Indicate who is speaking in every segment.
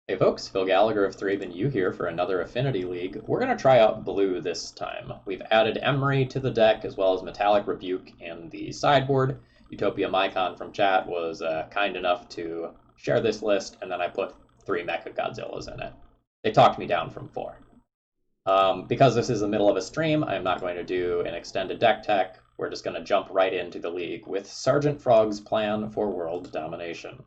Speaker 1: Hey folks, Phil Gallagher of ThrabenU here for another Affinity League. We're going to try out blue this time. We've added Emry to the deck as well as Metallic Rebuke in the sideboard. Utopia Mycon from chat was kind enough to share this list, and then I put 3 Mecha Godzillas in it. They talked me down from 4. Because this is the middle of a stream, I'm not going to do an extended deck tech. We're just going to jump right into the league with Sergeant Frog's plan for world domination.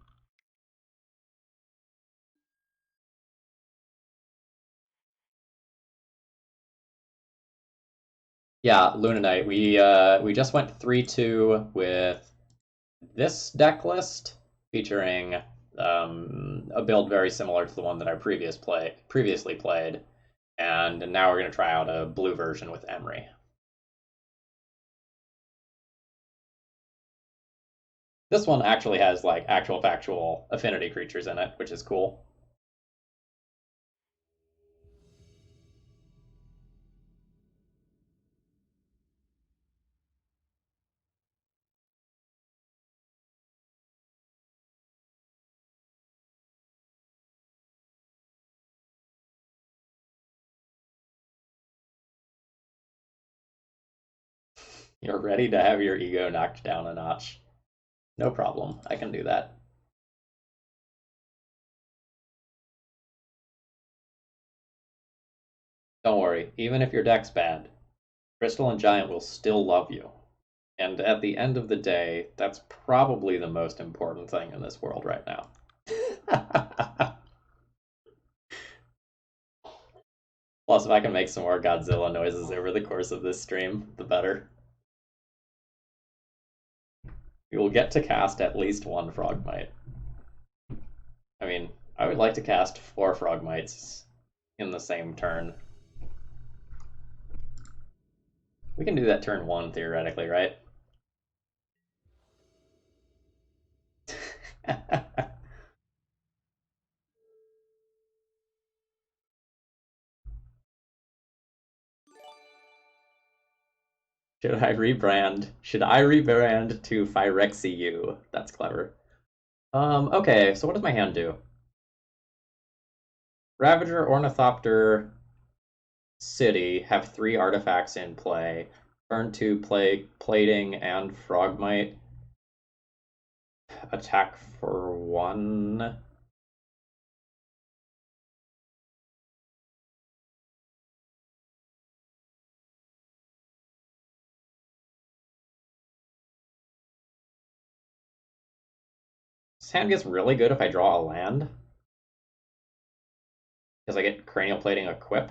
Speaker 1: Yeah, Lunanite. We just went 3-2 with this deck list featuring a build very similar to the one that I previously played, and now we're gonna try out a blue version with Emry. This one actually has like actual factual affinity creatures in it, which is cool. You're ready to have your ego knocked down a notch. No problem. I can do that. Don't worry, even if your deck's bad, Crystal and Giant will still love you. And at the end of the day, that's probably the most important thing in this world right now. Plus, if I can make some more Godzilla noises over the course of this stream, the better. We will get to cast at least 1 Frogmite. I mean, I would like to cast 4 Frogmites in the same turn. We can do that turn 1, theoretically, right? Should I rebrand? Should I rebrand to Phyrexiu? That's clever. Okay, so what does my hand do? Ravager, Ornithopter, City have 3 artifacts in play. Turn 2, play Plating and Frogmite. Attack for 1. This hand gets really good if I draw a land. Because I get Cranial Plating Equip.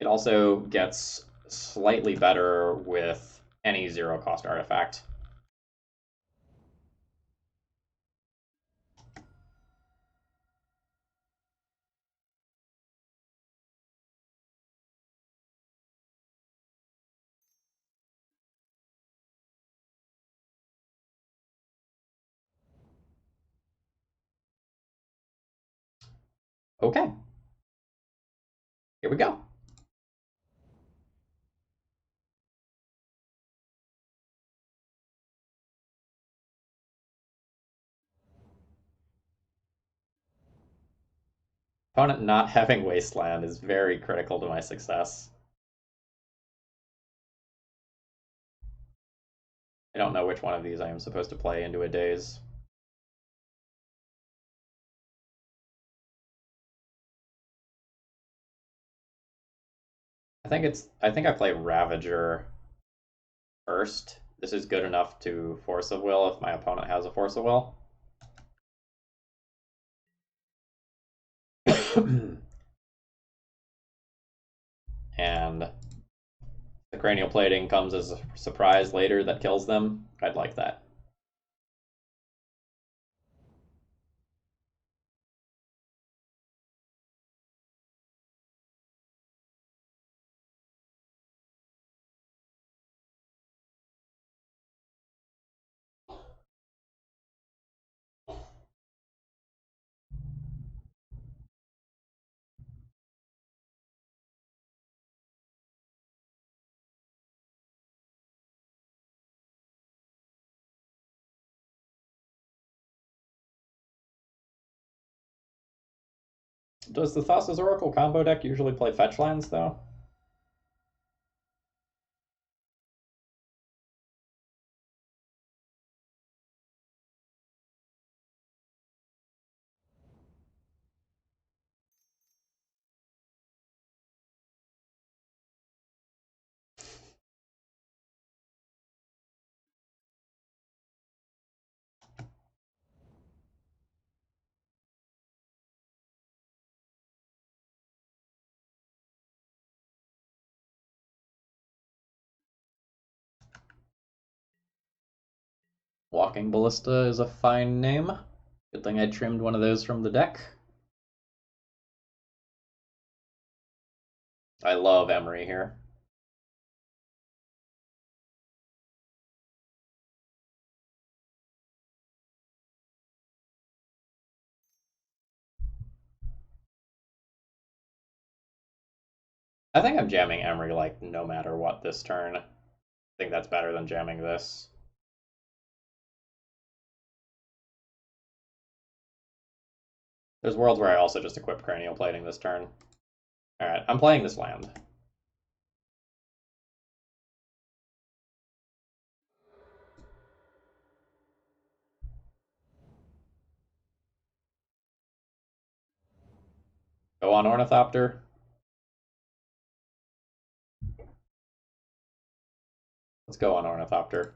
Speaker 1: It also gets slightly better with any 0-cost artifact. Okay. Here we go. Opponent not having Wasteland is very critical to my success. I don't know which one of these I am supposed to play into a daze. I think I play Ravager first. This is good enough to force a will if my opponent has a force of will. And the cranial plating comes as a surprise later that kills them. I'd like that. Does the Thassa's Oracle combo deck usually play fetch lands, though? Walking Ballista is a fine name. Good thing I trimmed one of those from the deck. I love Emry here. I think I'm jamming Emry like no matter what this turn. I think that's better than jamming this. There's worlds where I also just equip Cranial Plating this turn. Alright, I'm playing this land. Go on Ornithopter. Let's go on Ornithopter.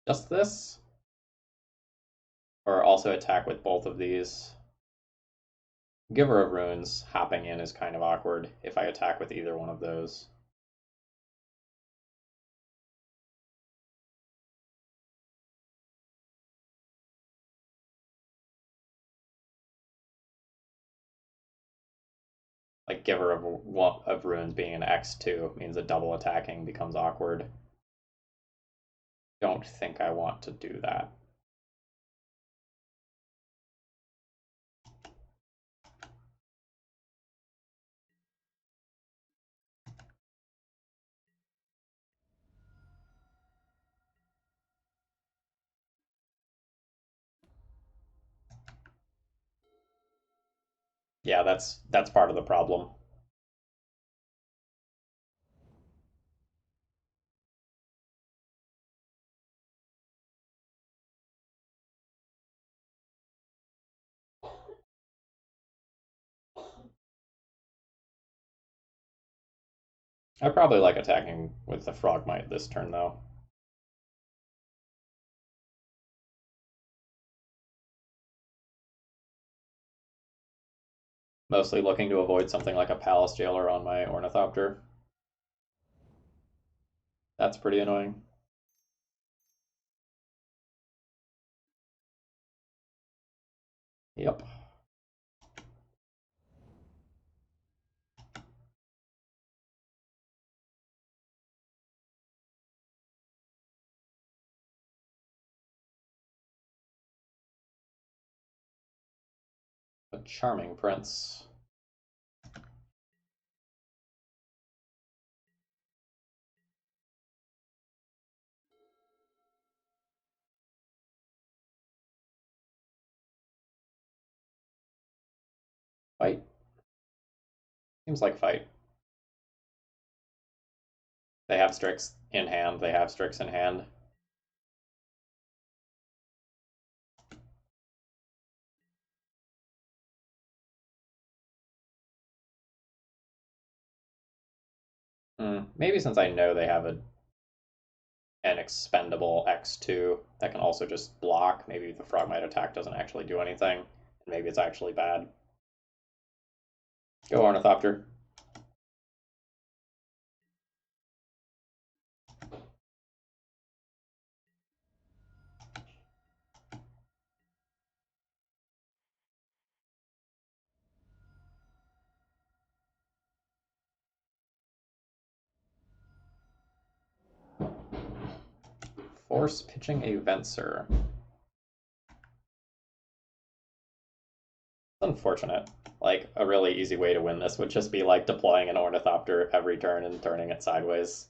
Speaker 1: Just this? Or also attack with both of these? Giver of Runes hopping in is kind of awkward if I attack with either one of those. Like Giver of Runes being an X2 means that double attacking becomes awkward. Don't think I want to do that. Yeah, that's part of the problem. I probably like attacking with the Frogmite this turn, though. Mostly looking to avoid something like a Palace Jailer on my Ornithopter. That's pretty annoying. Yep. A charming prince. Fight. Seems like fight. They have Strix in hand. They have Strix in hand. Maybe since I know they have an expendable X2 that can also just block, maybe the Frogmite attack doesn't actually do anything. And maybe it's actually bad. Go Ornithopter. Force pitching a Venser. Unfortunate. Like, a really easy way to win this would just be like deploying an Ornithopter every turn and turning it sideways.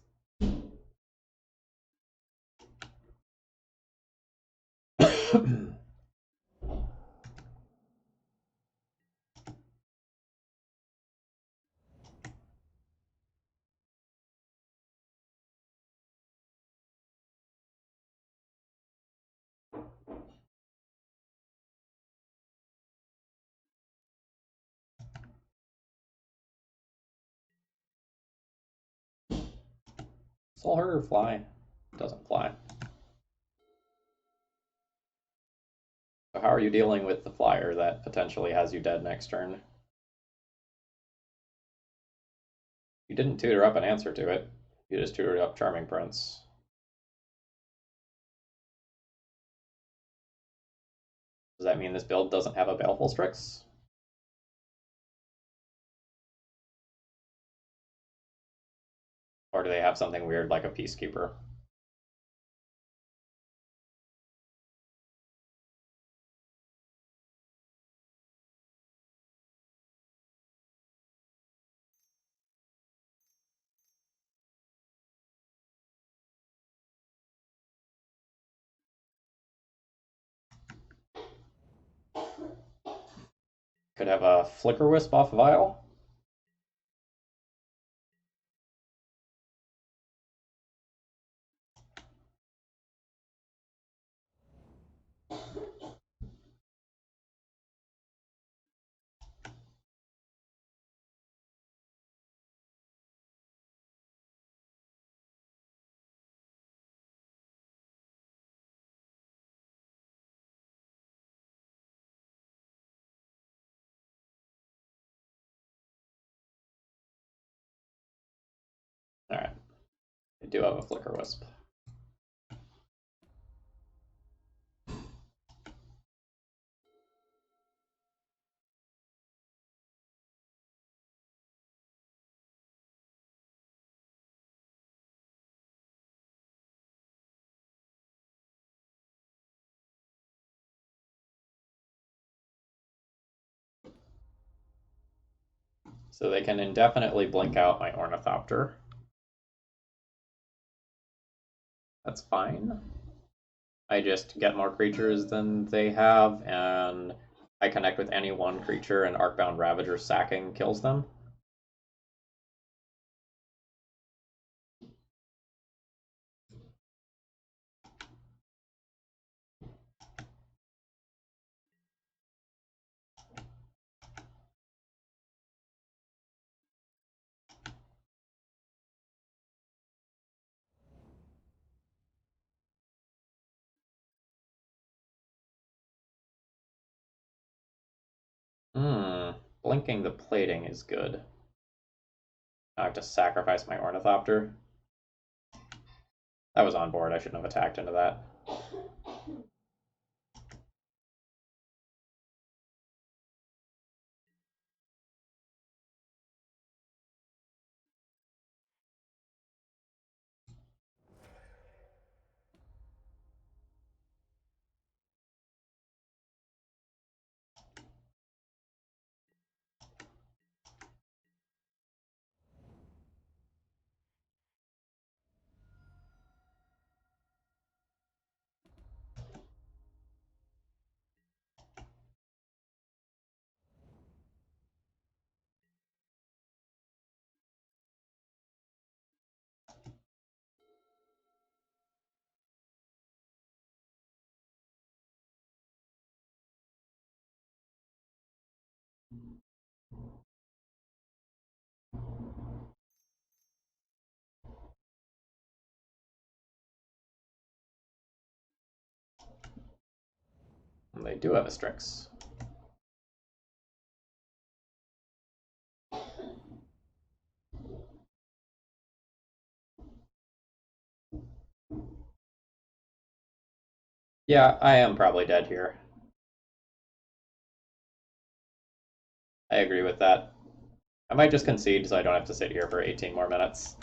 Speaker 1: Soul Herder fly? Doesn't fly. So how are you dealing with the flyer that potentially has you dead next turn? You didn't tutor up an answer to it. You just tutored up Charming Prince. Does that mean this build doesn't have a Baleful Strix? Or do they have something weird like a Peacekeeper? Could have a Flicker Wisp off Vial. Alright. I do have a Flicker Wisp. So they can indefinitely blink out my Ornithopter. That's fine. I just get more creatures than they have, and I connect with any one creature, and Arcbound Ravager sacking kills them. Blinking the plating is good. I have to sacrifice my Ornithopter. That was on board. I shouldn't have attacked into that. And they do have a Strix. Yeah, I am probably dead here. I agree with that. I might just concede so I don't have to sit here for 18 more minutes.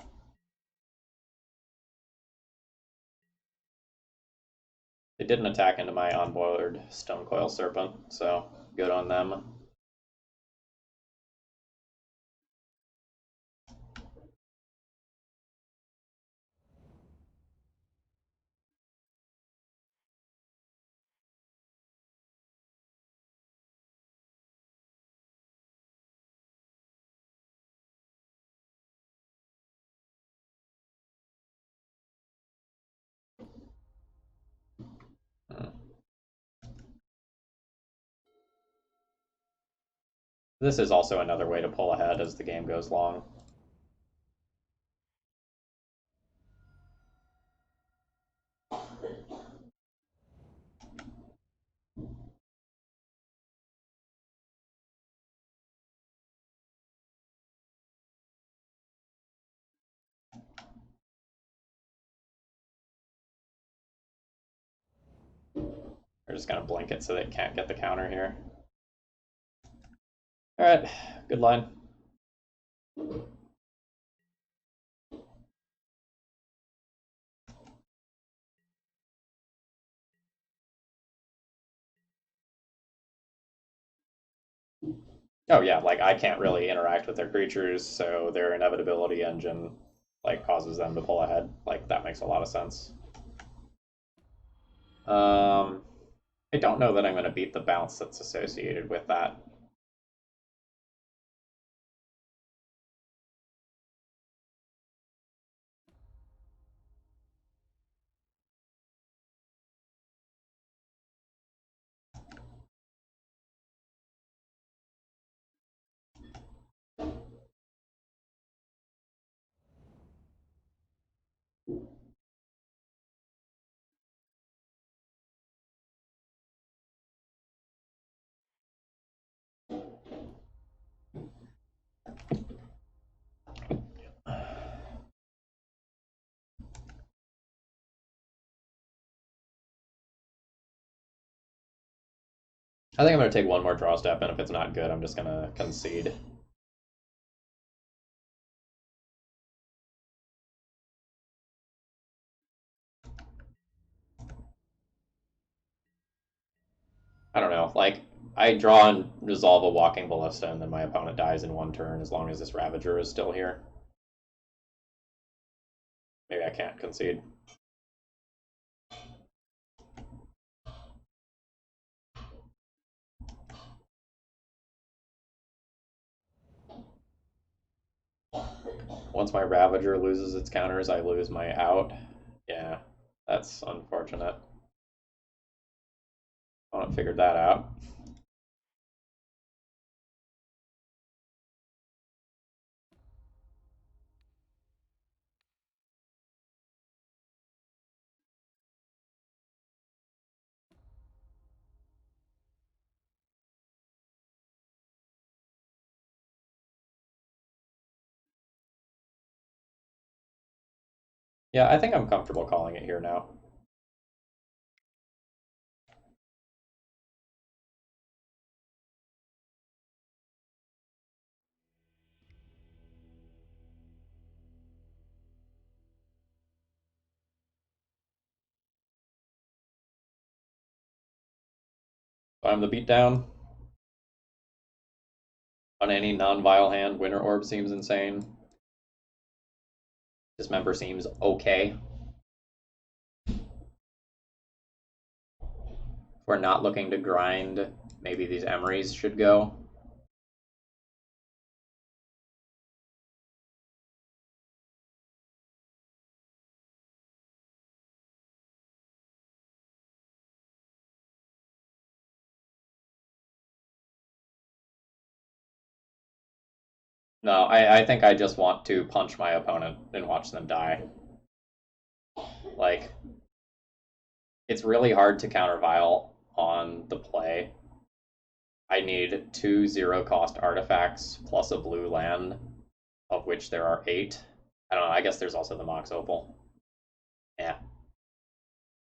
Speaker 1: They didn't attack into my onboard Stone Coil Serpent, so good on them. This is also another way to pull ahead as the game goes long. We're just going to blink it so they can't get the counter here. All right, good line. Oh yeah, like I can't really interact with their creatures, so their inevitability engine like causes them to pull ahead. Like that makes a lot of sense. I don't know that I'm going to beat the bounce that's associated with that. I think I'm going to take one more draw step, and if it's not good, I'm just going to concede. I don't know. Like, I draw and resolve a Walking Ballista, and then my opponent dies in one turn as long as this Ravager is still here. Maybe I can't concede. Once my Ravager loses its counters, I lose my out. Yeah, that's unfortunate. I haven't figured that out. Yeah, I think I'm comfortable calling it here now. I'm the beatdown. On any non-vile hand, Winter Orb seems insane. Dismember seems okay. If we're not looking to grind, maybe these Emrys should go. No, I think I just want to punch my opponent and watch them die. Like, it's really hard to counter Vile on the play. I need 2 0-cost artifacts plus a blue land, of which there are 8. I don't know, I guess there's also the Mox Opal. Yeah.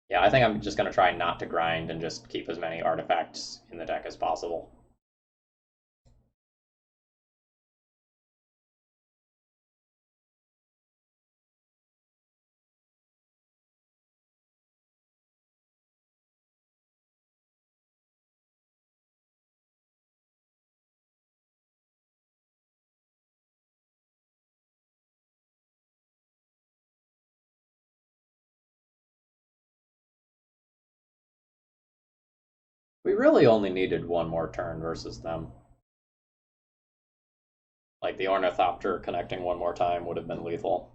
Speaker 1: Yeah, I think I'm just going to try not to grind and just keep as many artifacts in the deck as possible. We really only needed one more turn versus them. Like the Ornithopter connecting one more time would have been lethal,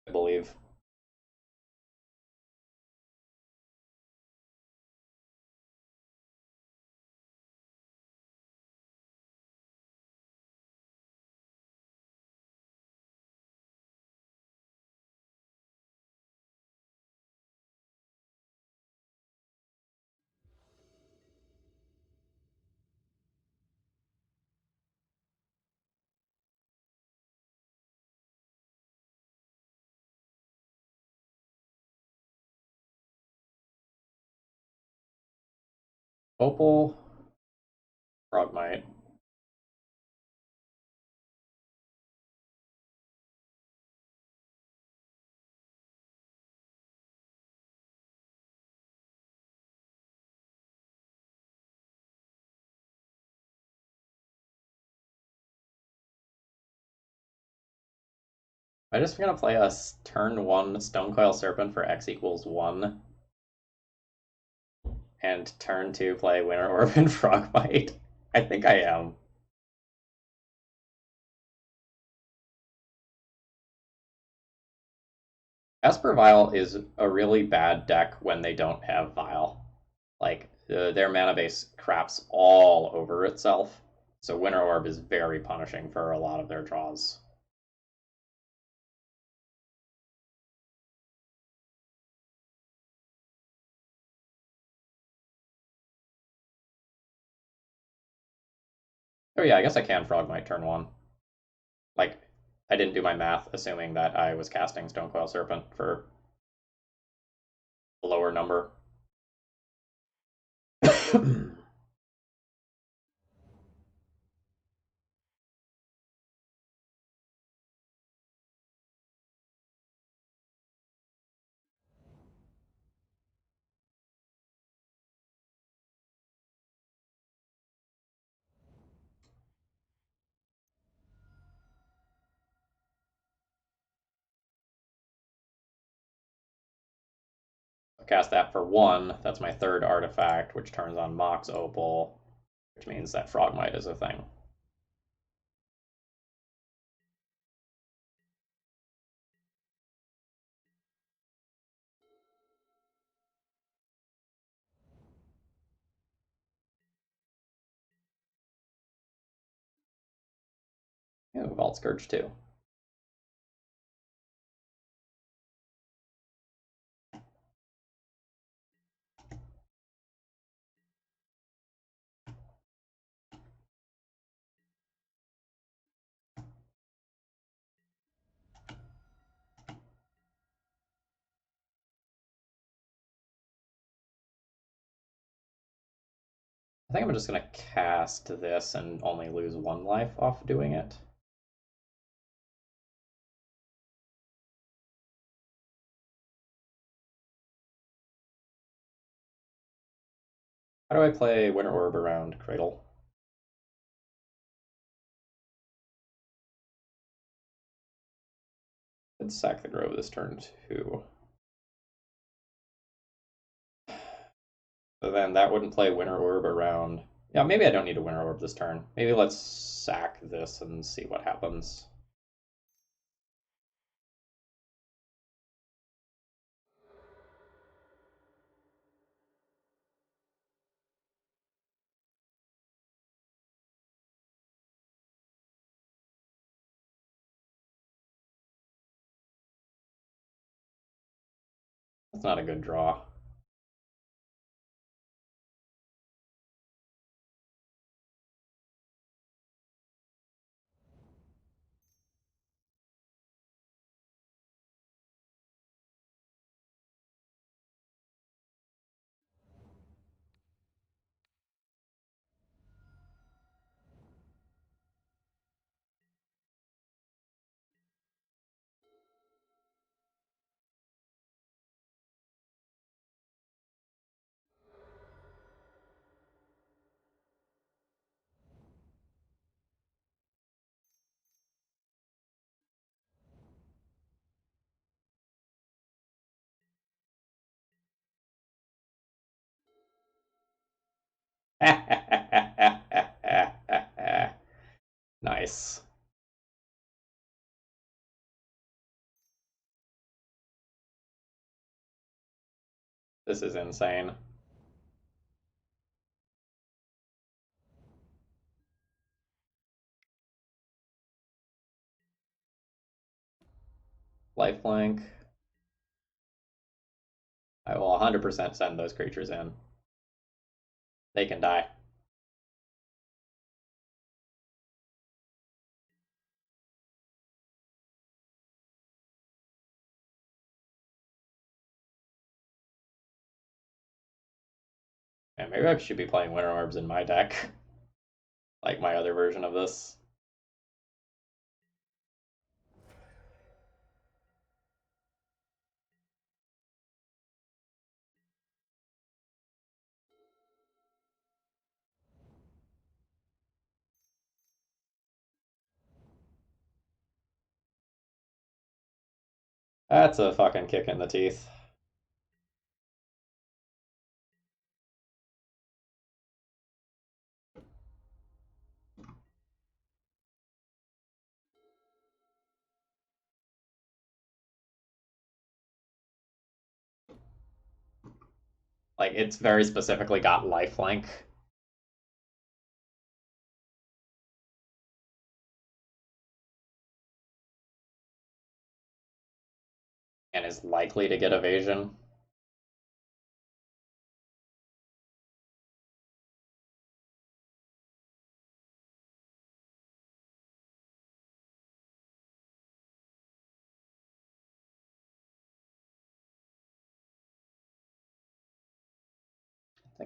Speaker 1: I believe. Opal, Frogmite. I'm just gonna play a turn 1 Stonecoil Serpent for X equals 1, and turn 2 play Winter Orb and Frogmite. I think I am. Esper Vial is a really bad deck when they don't have Vial. Like, their mana base craps all over itself, so Winter Orb is very punishing for a lot of their draws. Oh yeah, I guess I can Frogmite turn 1. Like, I didn't do my math assuming that I was casting Stonecoil Serpent for a lower number. Cast that for 1. That's my third artifact, which turns on Mox Opal, which means that Frogmite is a thing. Ooh, Vault Scourge too. I think I'm just going to cast this and only lose 1 life off doing it. How do I play Winter Orb around Cradle? Let's sack the Grove this turn too. So then that wouldn't play Winter Orb around. Yeah, maybe I don't need a Winter Orb this turn. Maybe let's sack this and see what happens. That's not a good draw. This is insane. Lifelink. I will 100% send those creatures in. They can die. And maybe I should be playing Winter Orbs in my deck, like my other version of this. That's a fucking kick in the teeth. Like, it's very specifically got lifelink. And is likely to get evasion. I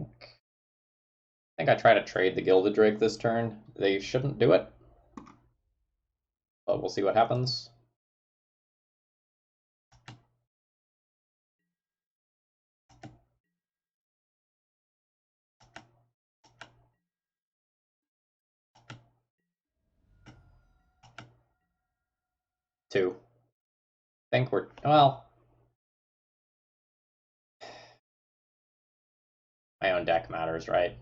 Speaker 1: think I try to trade the Gilded Drake this turn. They shouldn't do it, but we'll see what happens. Two. I think we're, well, my own deck matters, right?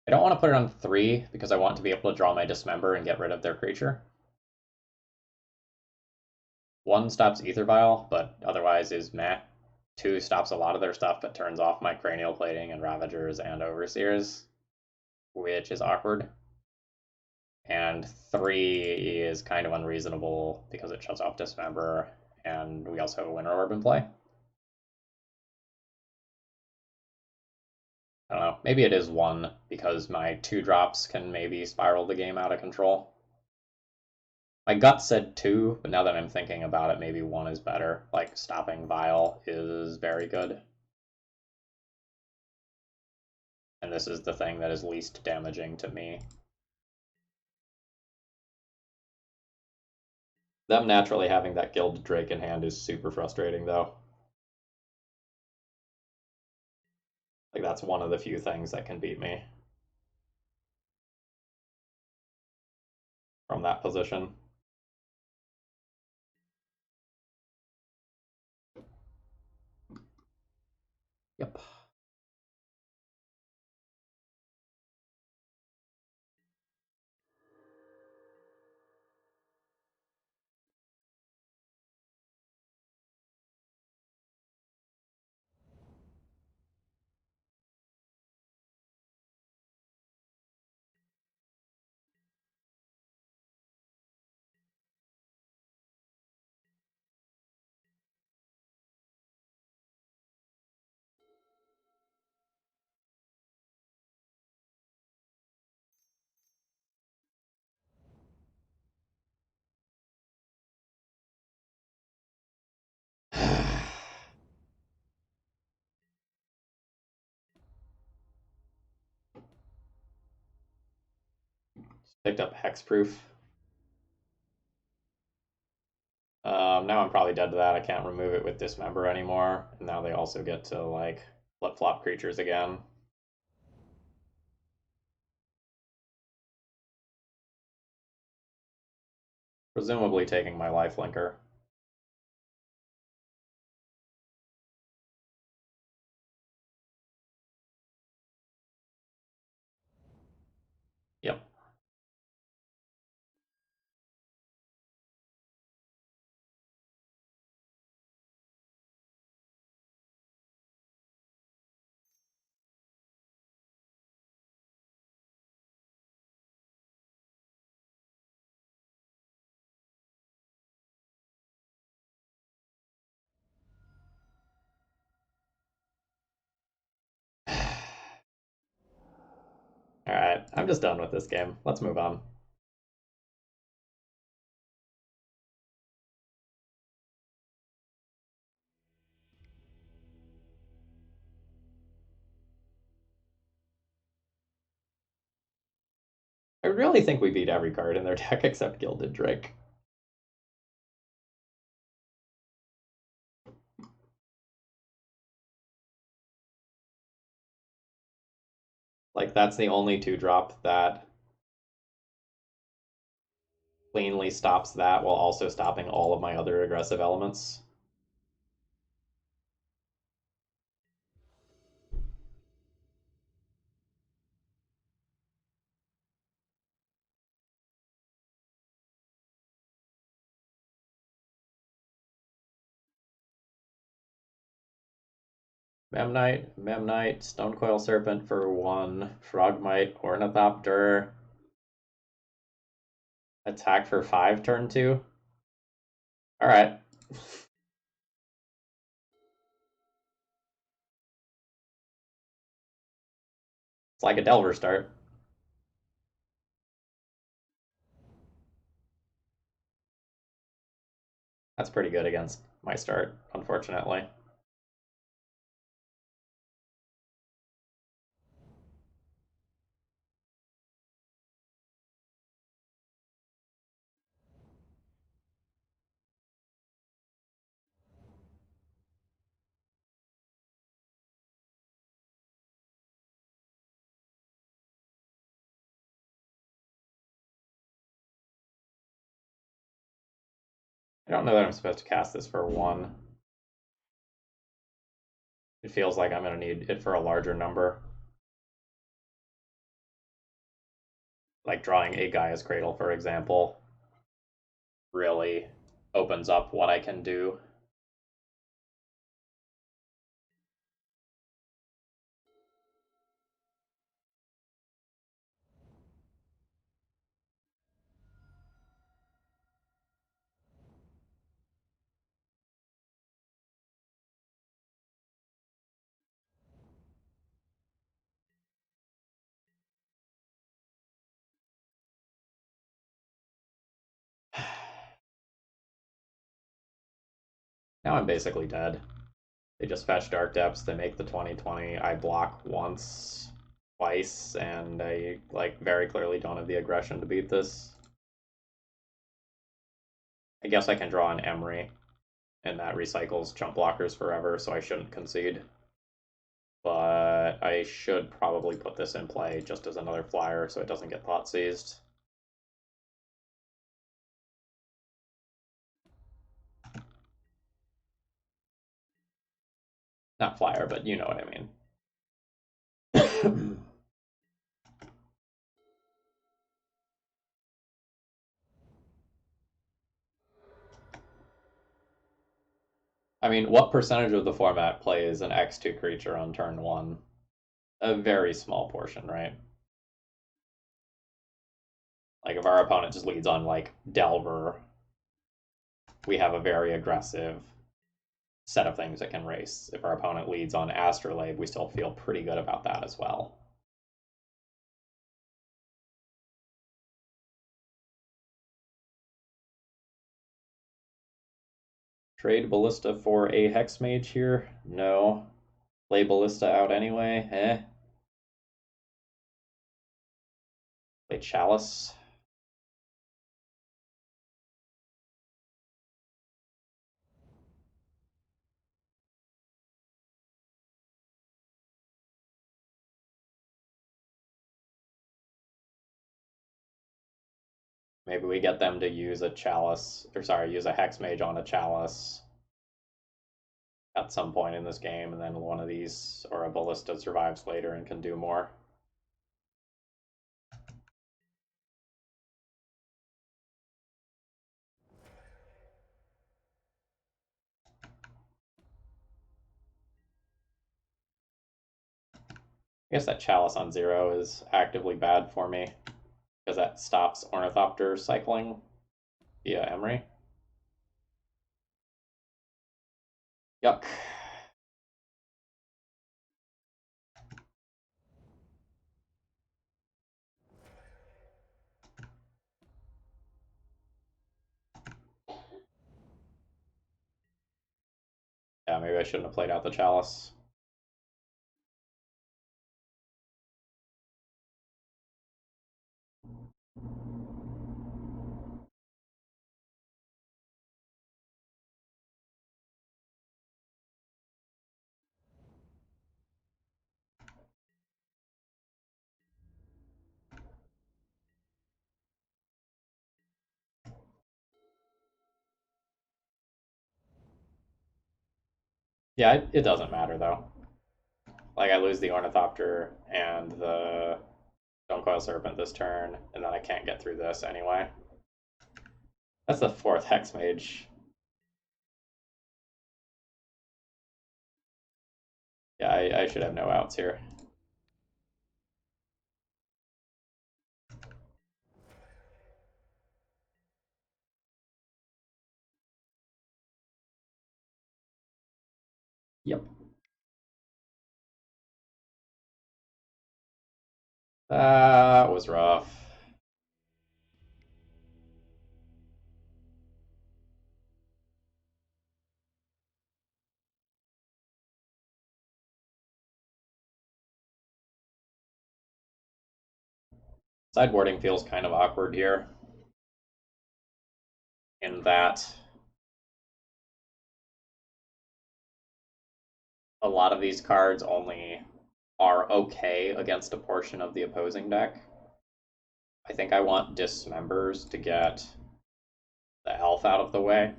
Speaker 1: I don't want to put it on 3 because I want to be able to draw my Dismember and get rid of their creature. 1 stops Ether Vial, but otherwise is meh. 2 stops a lot of their stuff, but turns off my Cranial Plating and Ravagers and Overseers, which is awkward. And 3 is kind of unreasonable because it shuts off Dismember, and we also have a Winter Orb in play. I don't know, maybe it is 1 because my 2 drops can maybe spiral the game out of control. My gut said 2, but now that I'm thinking about it, maybe 1 is better. Like, stopping Vial is very good. And this is the thing that is least damaging to me. Them naturally having that Gilded Drake in hand is super frustrating, though. Like, that's one of the few things that can beat me from that position. Yep. Picked up Hexproof. Now I'm probably dead to that. I can't remove it with Dismember anymore. And now they also get to, like, flip-flop creatures again. Presumably taking my lifelinker. Yep. Alright, I'm just done with this game. Let's move on. I really think we beat every card in their deck except Gilded Drake. Like, that's the only 2-drop that cleanly stops that while also stopping all of my other aggressive elements. Memnite, Stonecoil Serpent for 1, Frogmite, Ornithopter, attack for 5 turn 2. Alright. It's like a Delver start. That's pretty good against my start, unfortunately. I don't know that I'm supposed to cast this for 1. It feels like I'm going to need it for a larger number. Like drawing a Gaia's Cradle, for example, really opens up what I can do. Now I'm basically dead. They just fetch Dark Depths, they make the 20/20, I block once, twice, and I like very clearly don't have the aggression to beat this. I guess I can draw an Emry, and that recycles chump blockers forever, so I shouldn't concede. But I should probably put this in play just as another flyer so it doesn't get thought seized. Not flyer, but you know what I mean. I mean, what percentage of the format plays an X2 creature on turn 1? A very small portion, right? Like, if our opponent just leads on, like, Delver, we have a very aggressive set of things that can race. If our opponent leads on Astrolabe, we still feel pretty good about that as well. Trade Ballista for a Hex Mage here? No. Play Ballista out anyway? Eh. Play Chalice. Maybe we get them to use a Chalice, or sorry, use a Hex Mage on a Chalice at some point in this game, and then one of these or a Ballista survives later and can do more. I guess that Chalice on 0 is actively bad for me because that stops Ornithopter cycling via Emry. Yuck. Yeah, maybe I shouldn't have played out the Chalice. Yeah, it doesn't matter though. Like I lose the Ornithopter and the Stonecoil Serpent this turn, and then I can't get through this anyway. That's the fourth Hex Mage. Yeah, I should have no outs here. Yep. That was rough. Sideboarding feels kind of awkward here, in that a lot of these cards only are okay against a portion of the opposing deck. I think I want Dismembers to get the elf out of the way.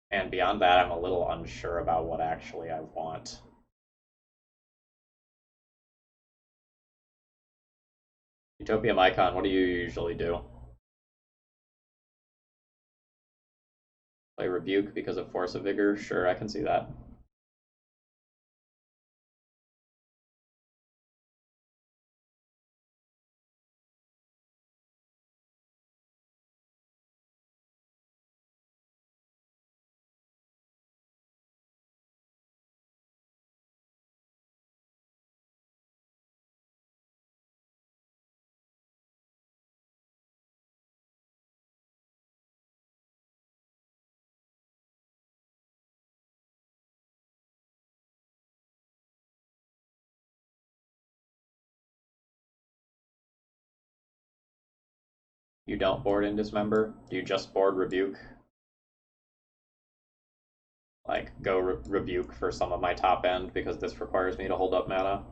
Speaker 1: And beyond that, I'm a little unsure about what actually I want. Utopia Mycon, what do you usually do? Play Rebuke because of Force of Vigor? Sure, I can see that. You don't board in Dismember? Do you just board Rebuke? Like, go Rebuke for some of my top end because this requires me to hold up mana?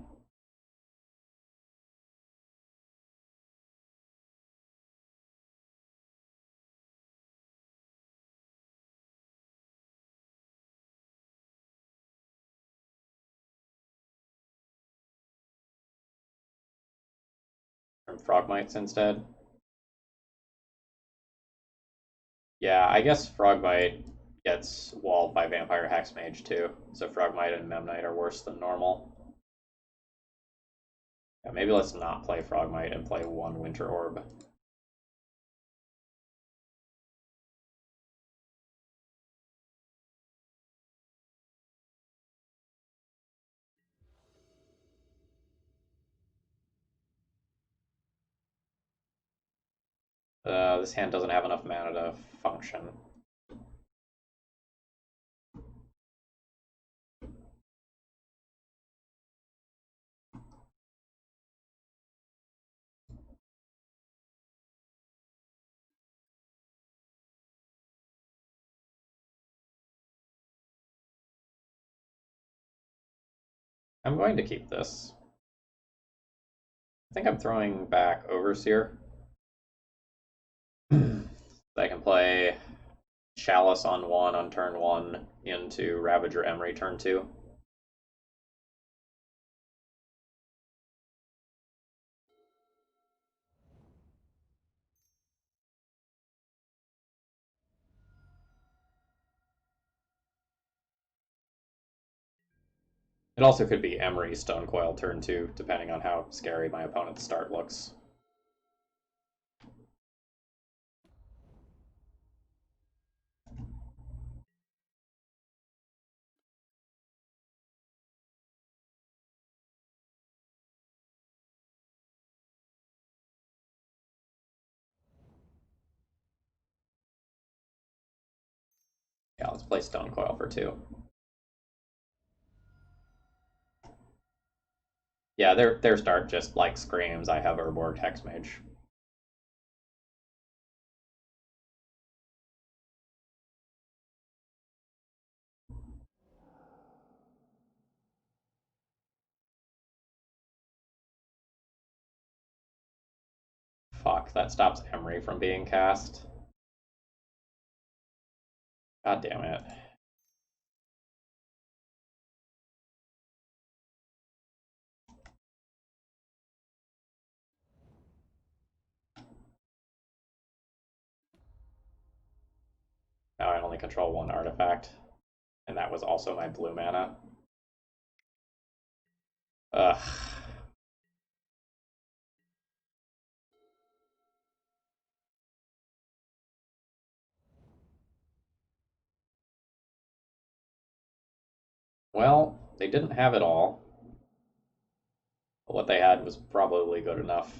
Speaker 1: From Frogmites instead? Yeah, I guess Frogmite gets walled by Vampire Hexmage too, so Frogmite and Memnite are worse than normal. Yeah, maybe let's not play Frogmite and play one Winter Orb. This hand doesn't have enough mana to function. I'm going to keep this. I think I'm throwing back Overseer. I can play Chalice on 1 on turn 1 into Ravager Emry turn 2. It also could be Emry Stonecoil turn 2, depending on how scary my opponent's start looks. Yeah, let's play Stone Coil for 2. Yeah, their start just like screams, I have Urborg Hexmage. Fuck, that stops Emry from being cast. God damn it. Now I only control 1 artifact. And that was also my blue mana. Ugh. Well, they didn't have it all. But what they had was probably good enough.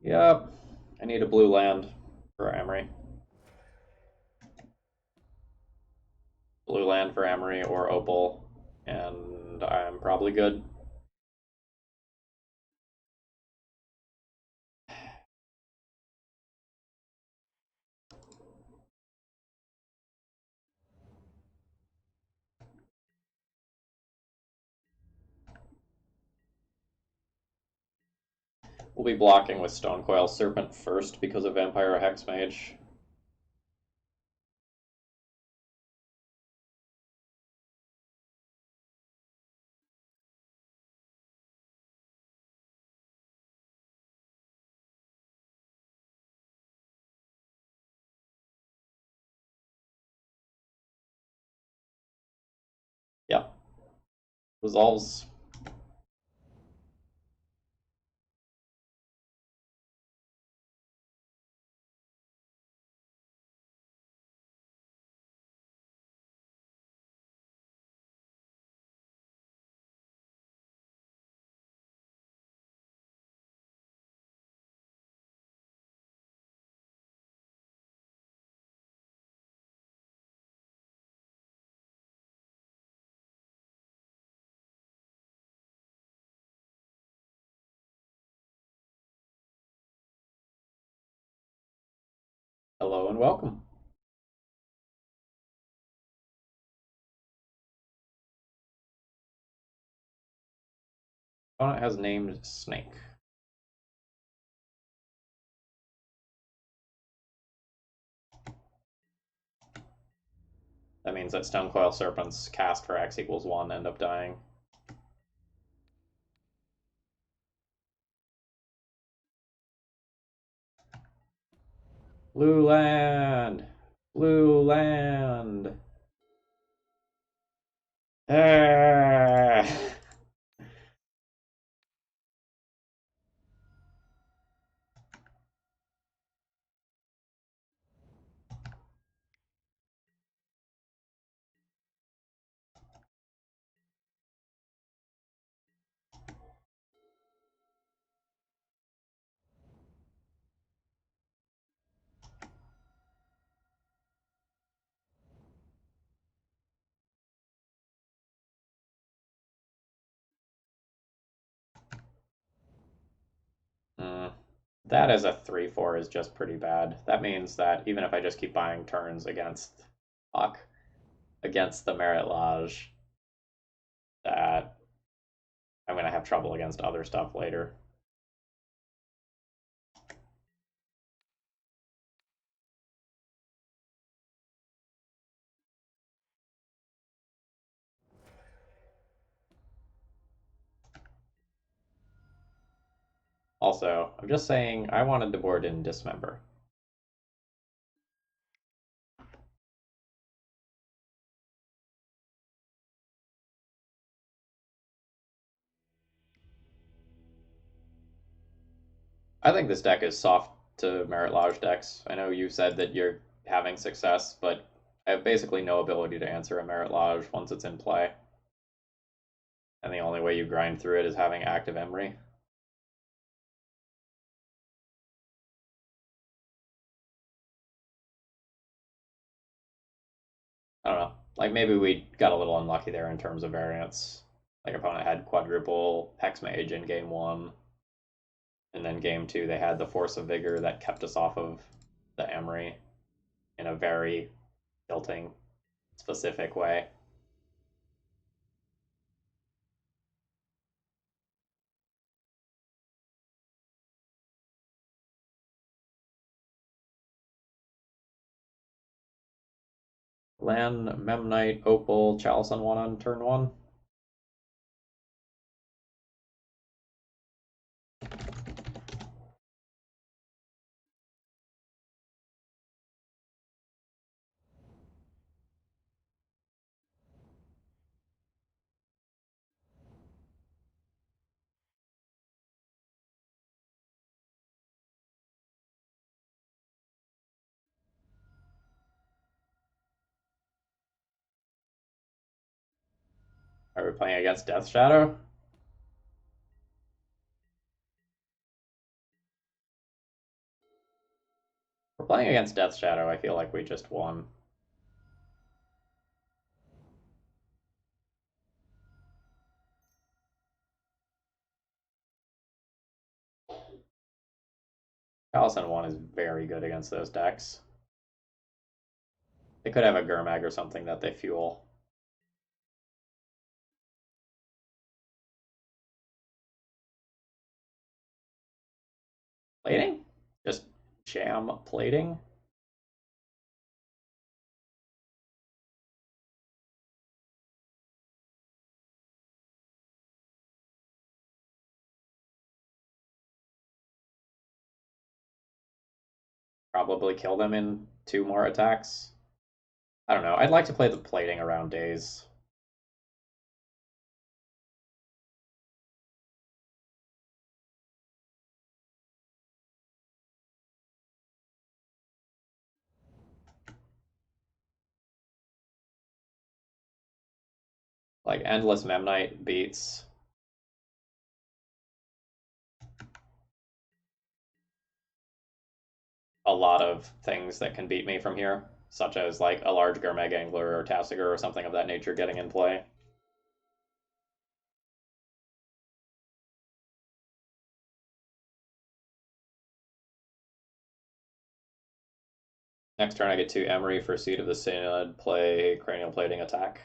Speaker 1: Yep. I need a blue land for Emry. Blue land for Emry or Opal, and I'm probably good. We'll be blocking with Stonecoil Serpent first because of Vampire Hexmage. Yep. Resolves. Hello and welcome. Opponent has named Snake. That means that Stonecoil Serpents cast for X equals 1 end up dying. Blue land! Blue land! Ah! That as a 3-4 is just pretty bad. That means that even if I just keep buying turns against against the Merit Lodge, that I'm going to have trouble against other stuff later. Also, I'm just saying I wanted to board in Dismember. I think this deck is soft to Merit Lodge decks. I know you said that you're having success, but I have basically no ability to answer a Merit Lodge once it's in play. And the only way you grind through it is having active Emry. I don't know. Like maybe we got a little unlucky there in terms of variance. Like opponent had quadruple Hex Mage in game one, and then game two they had the Force of Vigor that kept us off of the Emry in a very tilting specific way. Land, Memnite, Opal, Chalice on one on turn one. Are we playing against Death Shadow? If we're playing against Death Shadow, I feel like we just won. Chalice on one is very good against those decks. They could have a Gurmag or something that they fuel. Plating? Just jam plating? Probably kill them in two more attacks. I don't know. I'd like to play the plating around days. Like Endless Memnite beats a lot of things that can beat me from here, such as like a large Gurmag Angler or Tassiger or something of that nature getting in play. Next turn I get to Emry for Seed of the Synod, play Cranial Plating attack.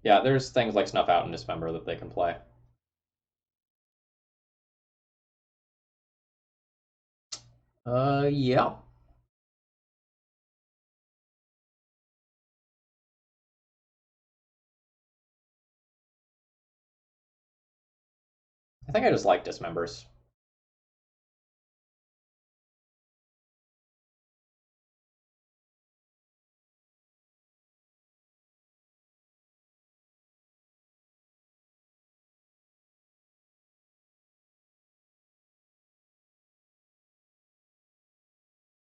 Speaker 1: Yeah, there's things like Snuff Out and Dismember that they can play. Yeah. I think I just like Dismembers.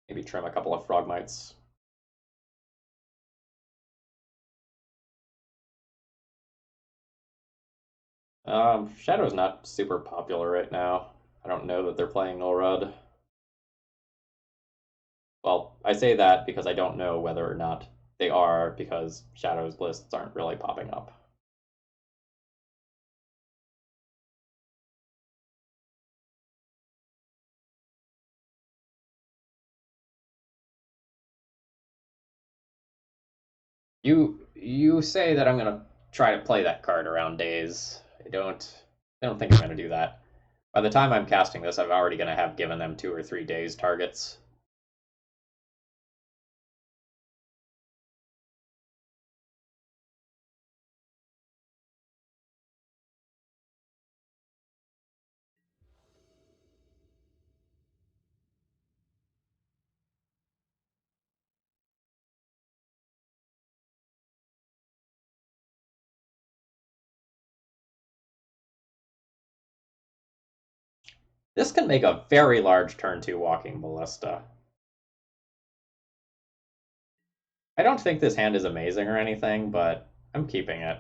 Speaker 1: Maybe trim a couple of Frogmites. Shadow's not super popular right now. I don't know that they're playing Null Rud. Well, I say that because I don't know whether or not they are, because Shadow's lists aren't really popping up. You say that I'm gonna try to play that card around days. I don't think I'm gonna do that. By the time I'm casting this, I'm already gonna have given them 2 or 3 days targets. This can make a very large turn 2 Walking Ballista. I don't think this hand is amazing or anything, but I'm keeping it.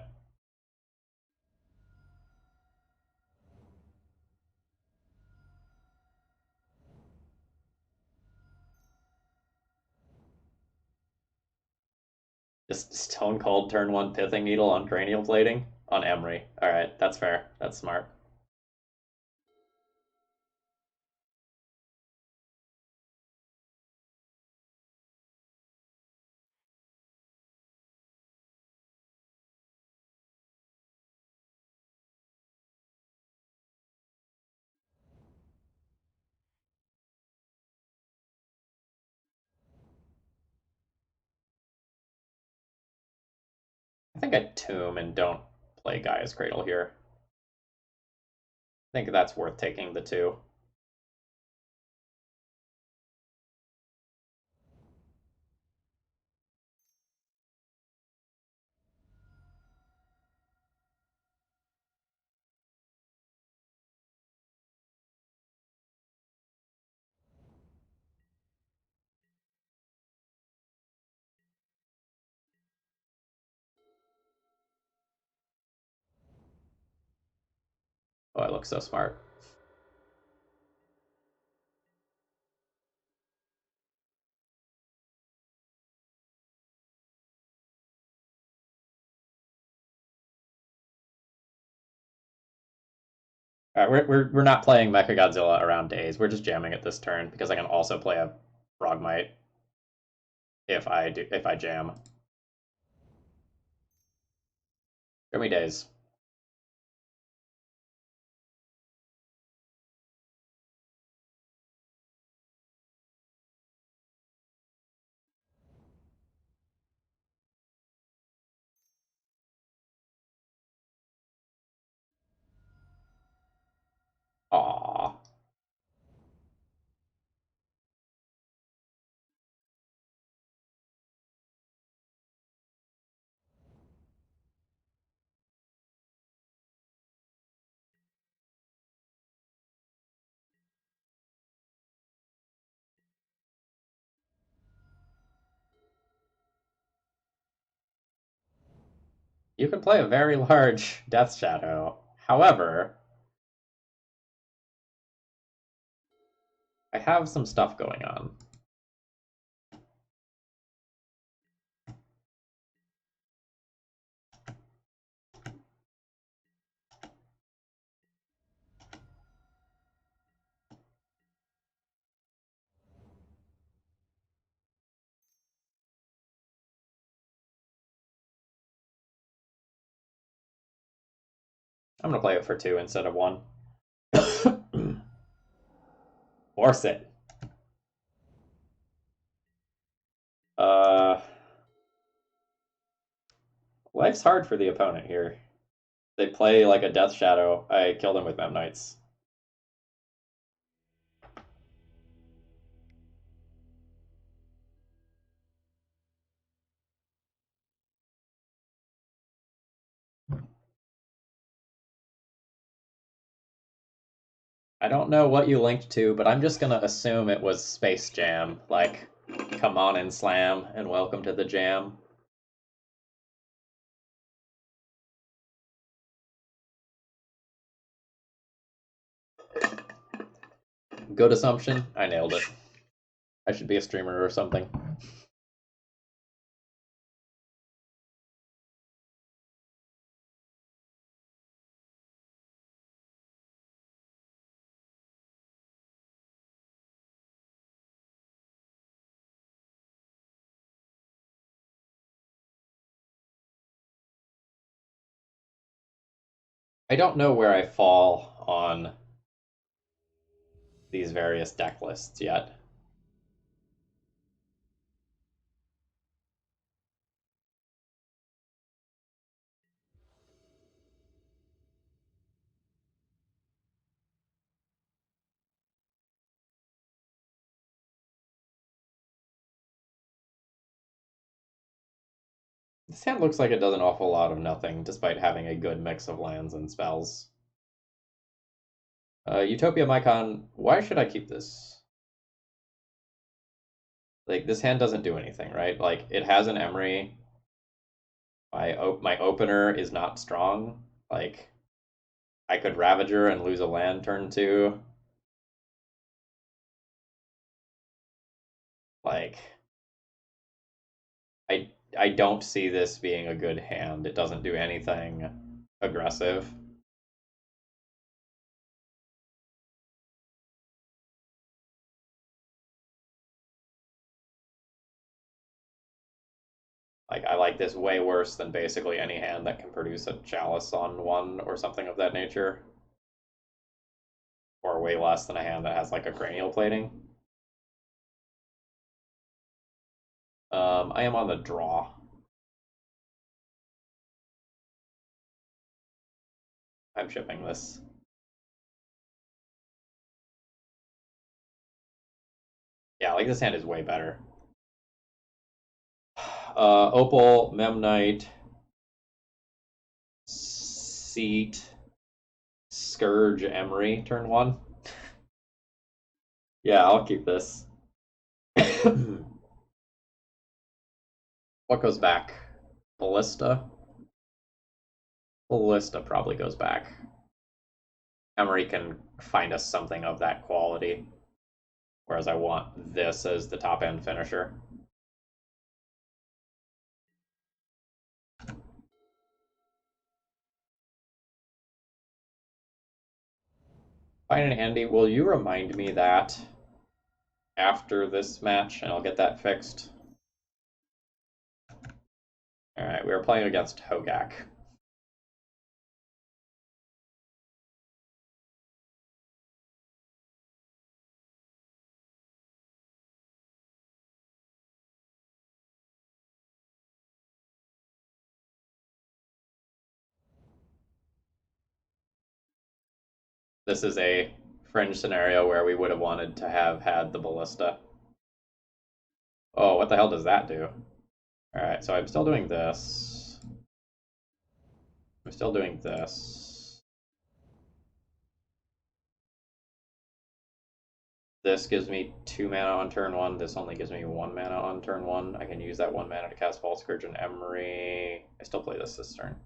Speaker 1: Just Stone Cold turn 1 Pithing Needle on Cranial Plating? On Emry. Alright, that's fair. That's smart. I think I tomb and don't play Gaia's Cradle here. I think that's worth taking the 2. Oh, I look so smart. All right, we're not playing Mechagodzilla around days. We're just jamming it this turn because I can also play a Frogmite if I jam. Show me days. Aww. You can play a very large Death Shadow. However, I have some stuff going on. I'm gonna play it for 2 instead of 1. Force it. Uh, life's hard for the opponent here. They play like a Death Shadow. I kill them with Mem Knights. I don't know what you linked to, but I'm just gonna assume it was Space Jam. Like, come on and slam, and welcome to the jam. Good assumption. I nailed it. I should be a streamer or something. I don't know where I fall on these various deck lists yet. This hand looks like it does an awful lot of nothing, despite having a good mix of lands and spells. Utopia Mycon, why should I keep this? Like, this hand doesn't do anything, right? Like, it has an Emry. My opener is not strong. Like, I could Ravager and lose a land turn 2. Like, I don't see this being a good hand. It doesn't do anything aggressive. Like, I like this way worse than basically any hand that can produce a Chalice on 1 or something of that nature. Or way less than a hand that has like a cranial plating. I am on the draw. I'm shipping this. Yeah, like this hand is way better. Opal, Memnite, Seat, Scourge, Emry, turn 1. Yeah, I'll keep this. What goes back? Ballista? Ballista probably goes back. Emry can find us something of that quality. Whereas I want this as the top end finisher. Fine and Andy, will you remind me that after this match, and I'll get that fixed? Alright, we are playing against Hogak. This is a fringe scenario where we would have wanted to have had the Ballista. Oh, what the hell does that do? Alright, so I'm still doing this. I'm still doing this. This gives me 2 mana on turn 1. This only gives me 1 mana on turn 1. I can use that 1 mana to cast False Scourge and Emry. I still play this turn.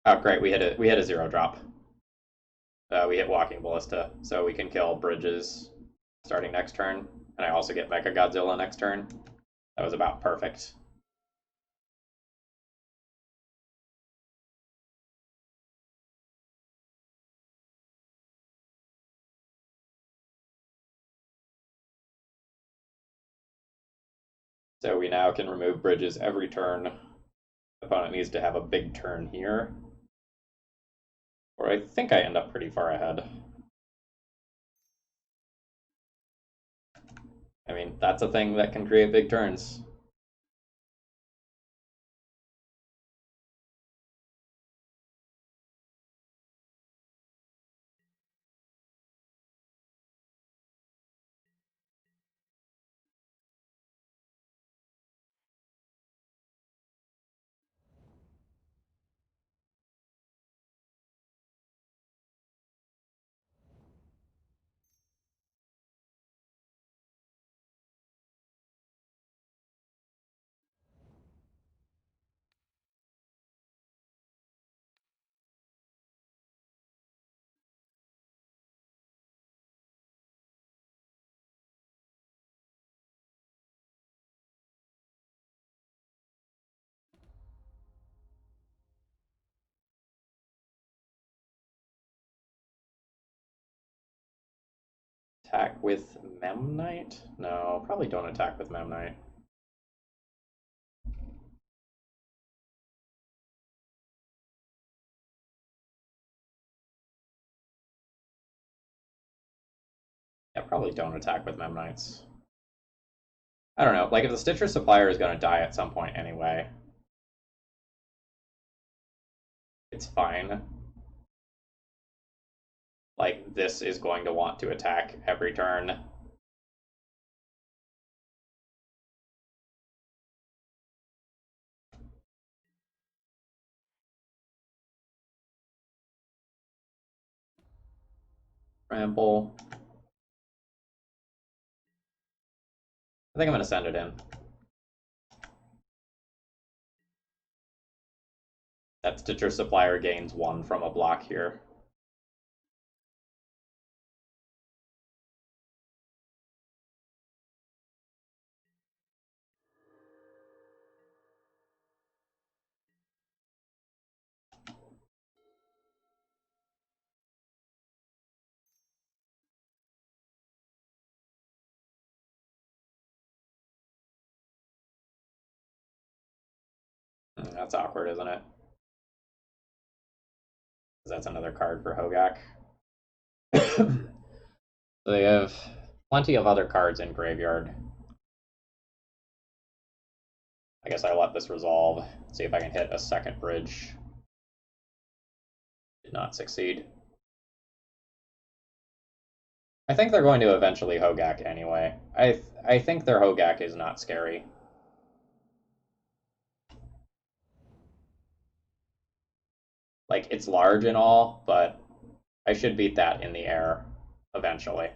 Speaker 1: Oh, great! We hit a 0-drop. We hit Walking Ballista, so we can kill Bridges starting next turn, and I also get Mecha Godzilla next turn. That was about perfect. So we now can remove Bridges every turn. The opponent needs to have a big turn here, or I think I end up pretty far ahead. I mean, that's a thing that can create big turns. Attack with Memnite? No, probably don't attack with Memnite. Yeah, probably don't attack with Memnites. I don't know. Like, if the Stitcher Supplier is going to die at some point anyway, it's fine. Like, this is going to want to attack every turn. Trample. I think I'm going to send it in. That Stitcher Supplier gains 1 from a block here. That's awkward, isn't it? That's another card for Hogak. So they have plenty of other cards in graveyard. I guess I let this resolve. See if I can hit a second bridge. Did not succeed. I think they're going to eventually Hogak anyway. I think their Hogak is not scary. Like, it's large and all, but I should beat that in the air eventually.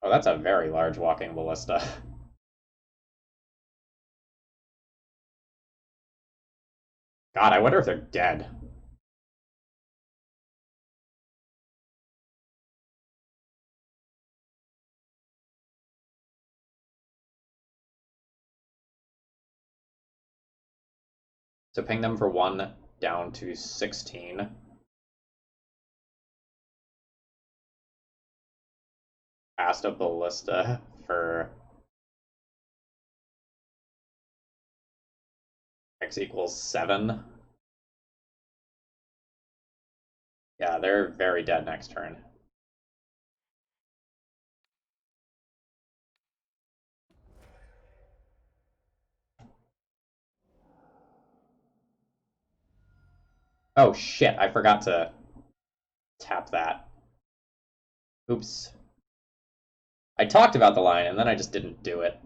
Speaker 1: Oh, that's a very large walking ballista. God, I wonder if they're dead. To ping them for 1 down to 16. Cast a ballista for x equals 7. Yeah, they're very dead next turn. Oh shit, I forgot to tap that. Oops. I talked about the line and then I just didn't do it.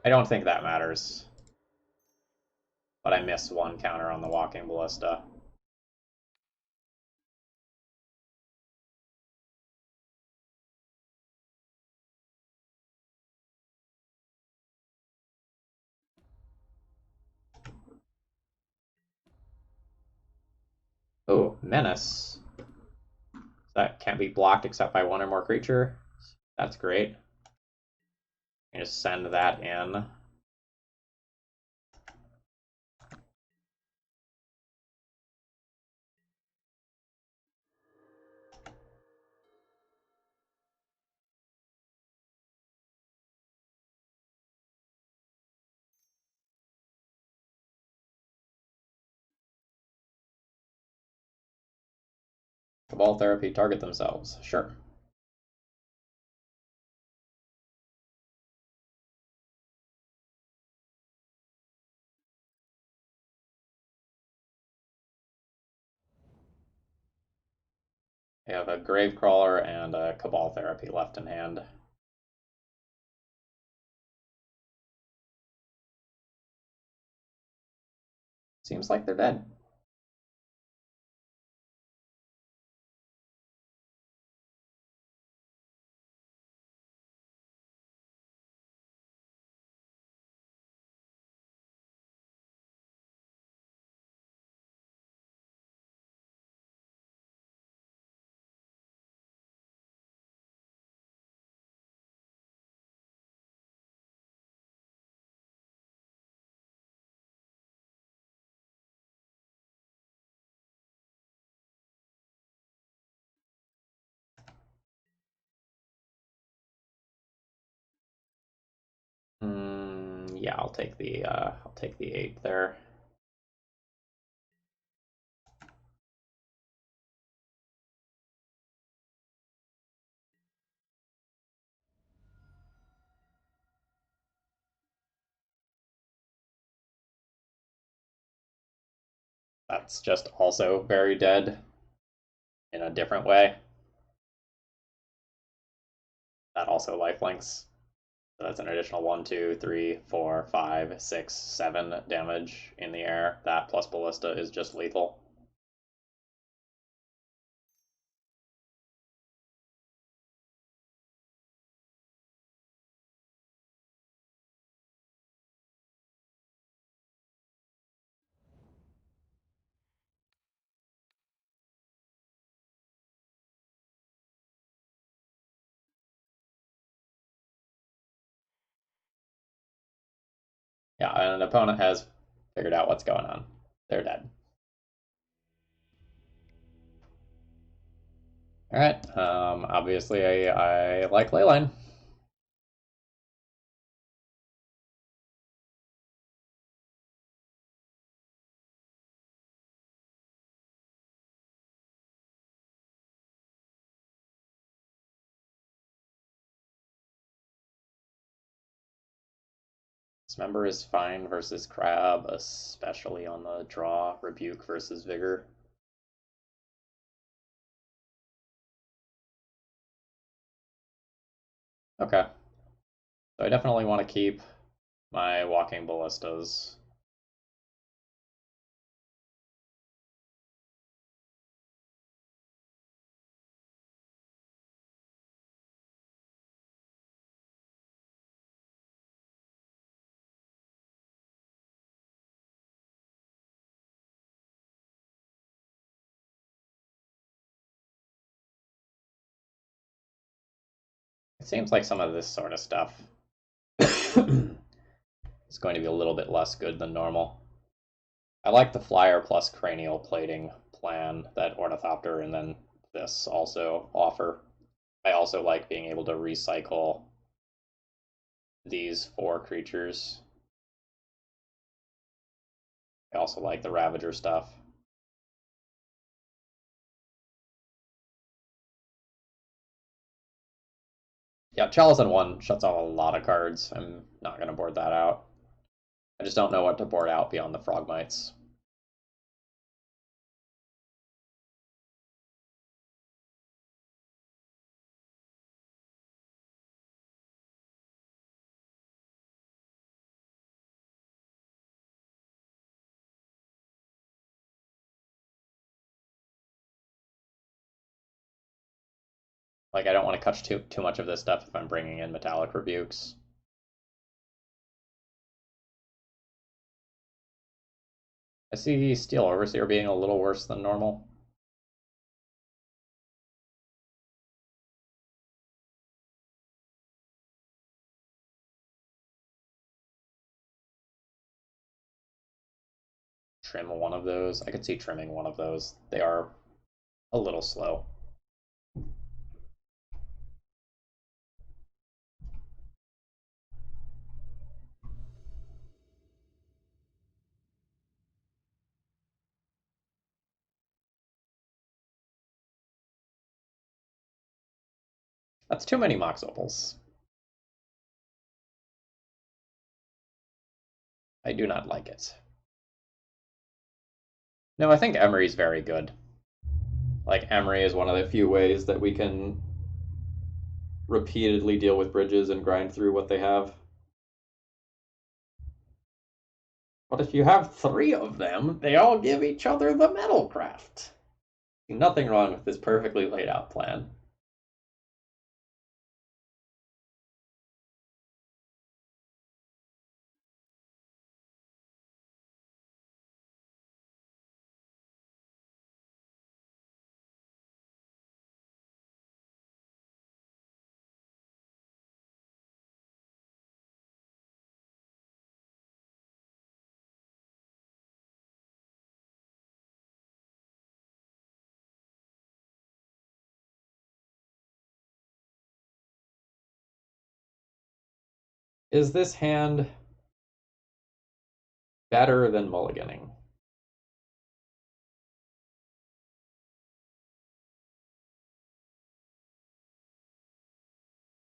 Speaker 1: I don't think that matters. But I missed 1 counter on the walking ballista. Oh, Menace. That can't be blocked except by 1 or more creature. That's great. I just send that in. Cabal Therapy, target themselves. Sure. I have a Gravecrawler and a Cabal Therapy left in hand. Seems like they're dead. Yeah, I'll take the 8 there. That's just also very dead in a different way. also lifelinks. So that's an additional 1, 2, 3, 4, 5, 6, 7 damage in the air. That plus ballista is just lethal. Yeah, and an opponent has figured out what's going on. They're dead. All right. Obviously, I like Leyline. Dismember is fine versus Crab, especially on the draw. Rebuke versus Vigor. Okay. So I definitely want to keep my Walking Ballistas. It seems like some of this sort of stuff is going to be a little bit less good than normal. I like the Flyer plus Cranial Plating plan that Ornithopter and then this also offer. I also like being able to recycle these 4 creatures. I also like the Ravager stuff. Yeah, Chalice in 1 shuts off a lot of cards. I'm not going to board that out. I just don't know what to board out beyond the Frogmites. Like, I don't want to touch too much of this stuff if I'm bringing in Metallic Rebukes. I see Steel Overseer being a little worse than normal. Trim one of those. I could see trimming one of those. They are a little slow. That's too many Mox Opals. I do not like it. No, I think Emry's very good. Like, Emry is one of the few ways that we can repeatedly deal with bridges and grind through what they have. But if you have 3 of them, they all give each other the Metalcraft. Nothing wrong with this perfectly laid out plan. Is this hand better than mulliganing?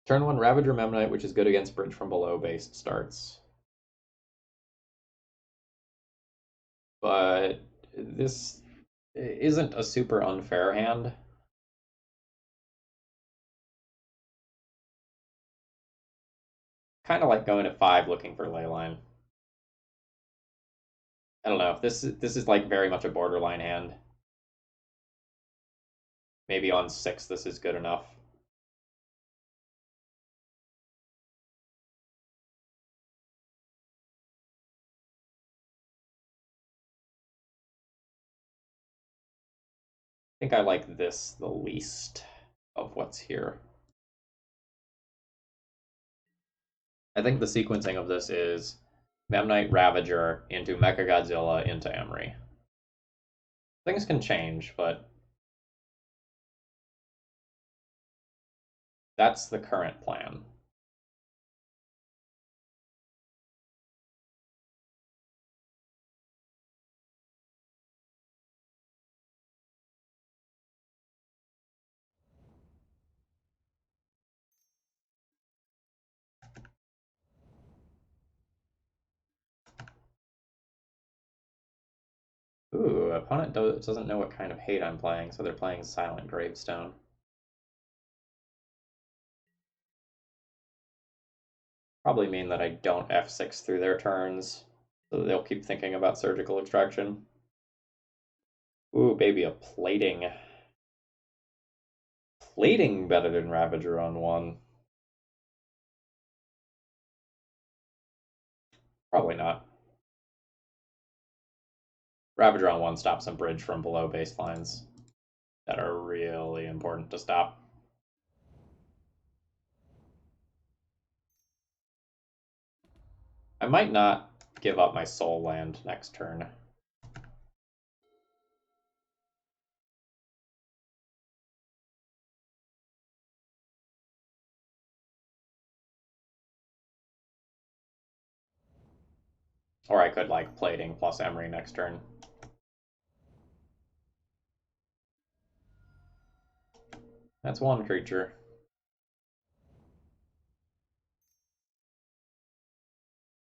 Speaker 1: Turn 1 Ravager Memnite, which is good against Bridge from Below based starts. But this isn't a super unfair hand. Kind of like going to 5 looking for leyline. I don't know. This is like very much a borderline hand. Maybe on 6 this is good enough. I think I like this the least of what's here. I think the sequencing of this is Memnite Ravager into Mechagodzilla into Emry. Things can change, but that's the current plan. Ooh, opponent doesn't know what kind of hate I'm playing, so they're playing Silent Gravestone. Probably mean that I don't F6 through their turns, so they'll keep thinking about Surgical Extraction. Ooh, baby, a Plating. Plating better than Ravager on 1. Probably not. Ravager on 1 stops some bridge from below baselines that are really important to stop. I might not give up my soul land next turn. Or I could like Plating plus Emry next turn. That's one creature.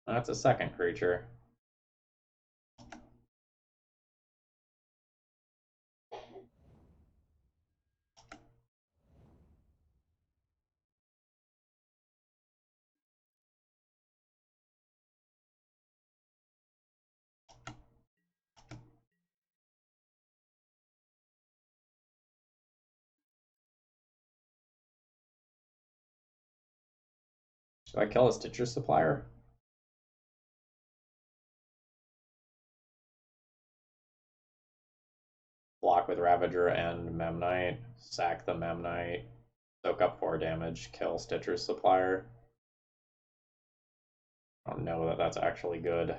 Speaker 1: That's a second creature. Do I kill a Stitcher Supplier? Block with Ravager and Memnite. Sack the Memnite. Soak up 4 damage. Kill Stitcher Supplier. I don't know that that's actually good.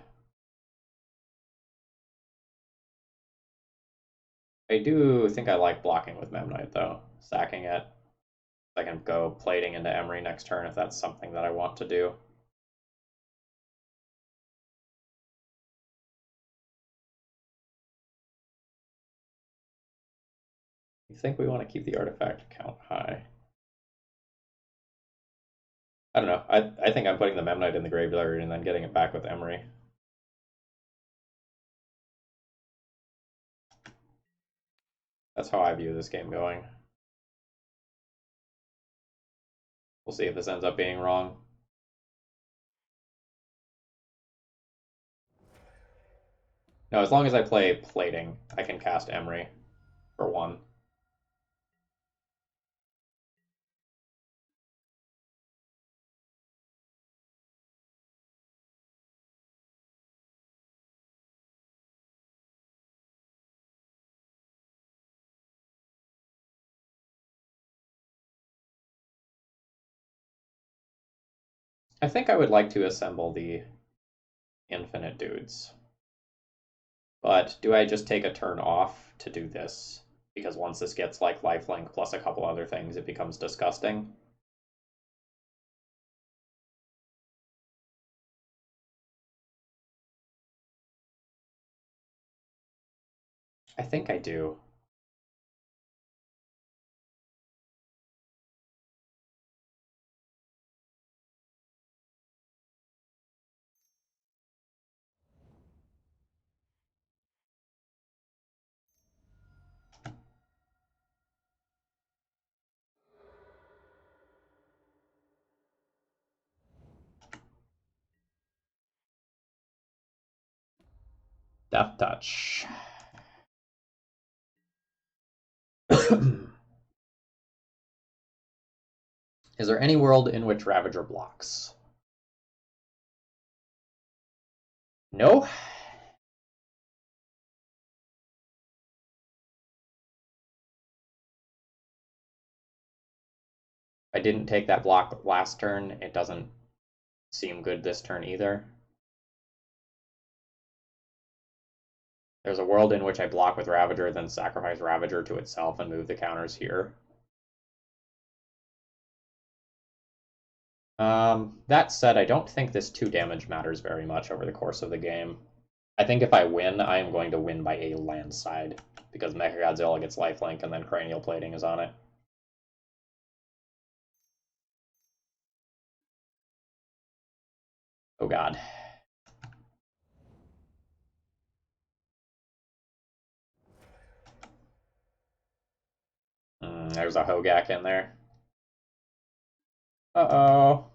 Speaker 1: I do think I like blocking with Memnite, though. Sacking it. I can go Plating into Emry next turn if that's something that I want to do. I think we want to keep the artifact count high. I don't know. I think I'm putting the Memnite in the graveyard and then getting it back with Emry. That's how I view this game going. We'll see if this ends up being wrong. No, as long as I play Plating, I can cast Emry for 1. I think I would like to assemble the infinite dudes. But do I just take a turn off to do this? Because once this gets like lifelink plus a couple other things, it becomes disgusting. I think I do. Death Touch. Is there any world in which Ravager blocks? No. I didn't take that block last turn. It doesn't seem good this turn either. There's a world in which I block with Ravager, then sacrifice Ravager to itself and move the counters here. That said, I don't think this 2 damage matters very much over the course of the game. I think if I win, I am going to win by a landslide, because Mechagodzilla gets lifelink and then Cranial Plating is on it. Oh god. There's a Hogak in there. Uh-oh.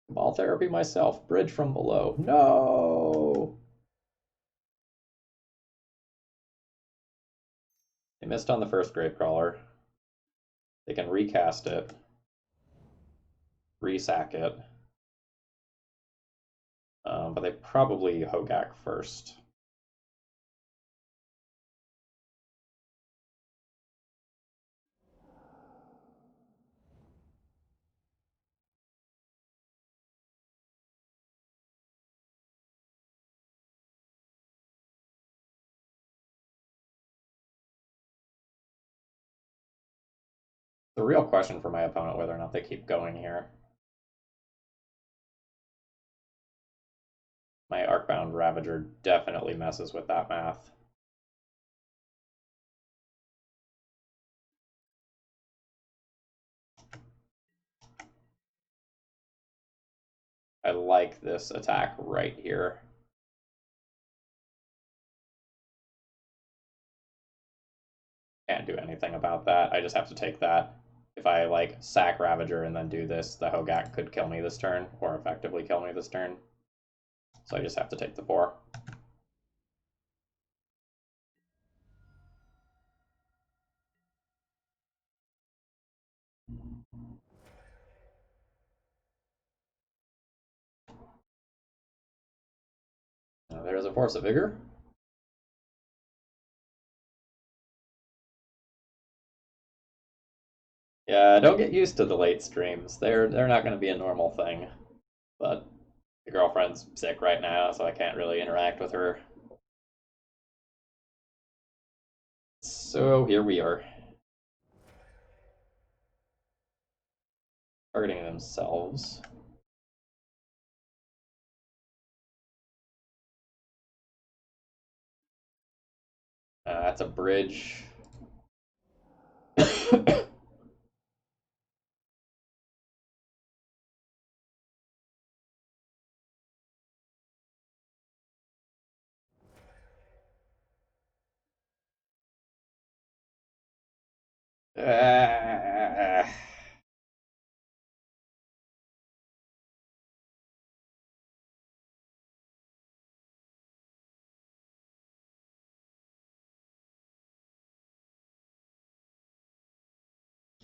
Speaker 1: Ball therapy myself. Bridge from below. No! They missed on the first Gravecrawler. They can recast it. Resack it. But they probably Hogak first. The real question for my opponent whether or not they keep going here. My Arcbound Ravager definitely messes with that math. I like this attack right here. Can't do anything about that. I just have to take that. If I like sack Ravager and then do this, the Hogak could kill me this turn, or effectively kill me this turn. So I just have to take the 4. There's a Force of Vigor. Yeah, don't get used to the late streams. They're not going to be a normal thing. But the girlfriend's sick right now, so I can't really interact with her. So here we are. Targeting themselves. That's a bridge.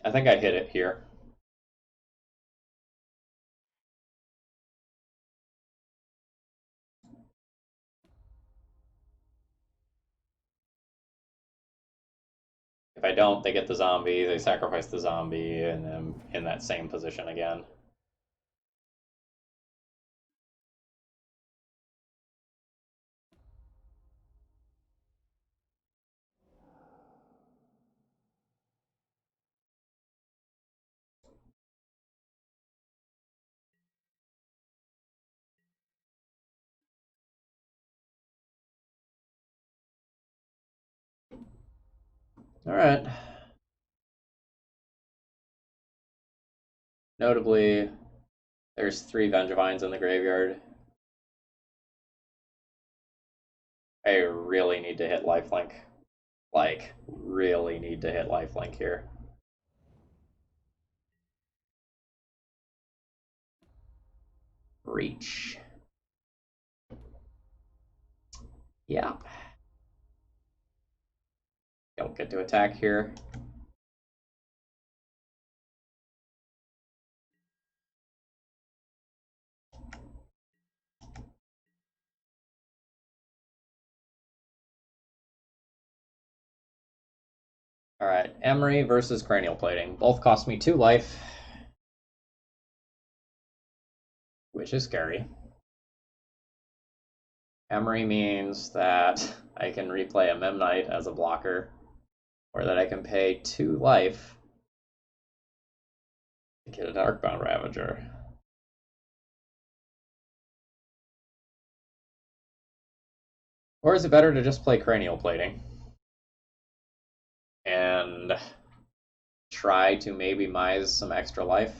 Speaker 1: I think I hit it here. If I don't, they get the zombie, they sacrifice the zombie, and I'm in that same position again. Alright. Notably, there's 3 Vengevines in the graveyard. I really need to hit lifelink. Like, really need to hit lifelink here. Reach. Yeah. Don't get to attack here. Alright, Emry versus Cranial Plating. Both cost me 2 life, which is scary. Emry means that I can replay a Memnite as a blocker, or that I can pay 2 life to get a Darkbound Ravager. Or is it better to just play Cranial Plating and try to maybe mise some extra life?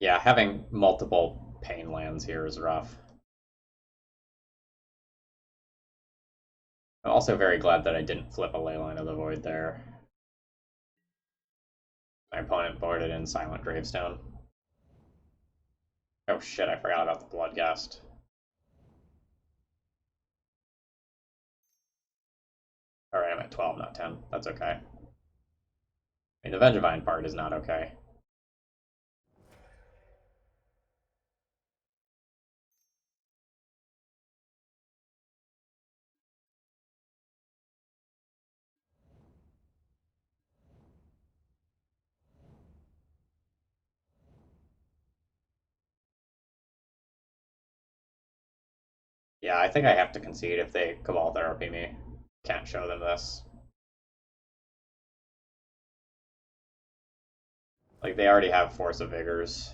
Speaker 1: Yeah, having multiple pain lands here is rough. I'm also very glad that I didn't flip a Leyline of the Void there. My opponent boarded in Silent Gravestone. Oh shit, I forgot about the Bloodghast. Alright, I'm at 12, not 10. That's okay. I mean, the Vengevine part is not okay. Yeah, I think I have to concede if they Cabal Therapy me. Can't show them this. Like, they already have Force of Vigors.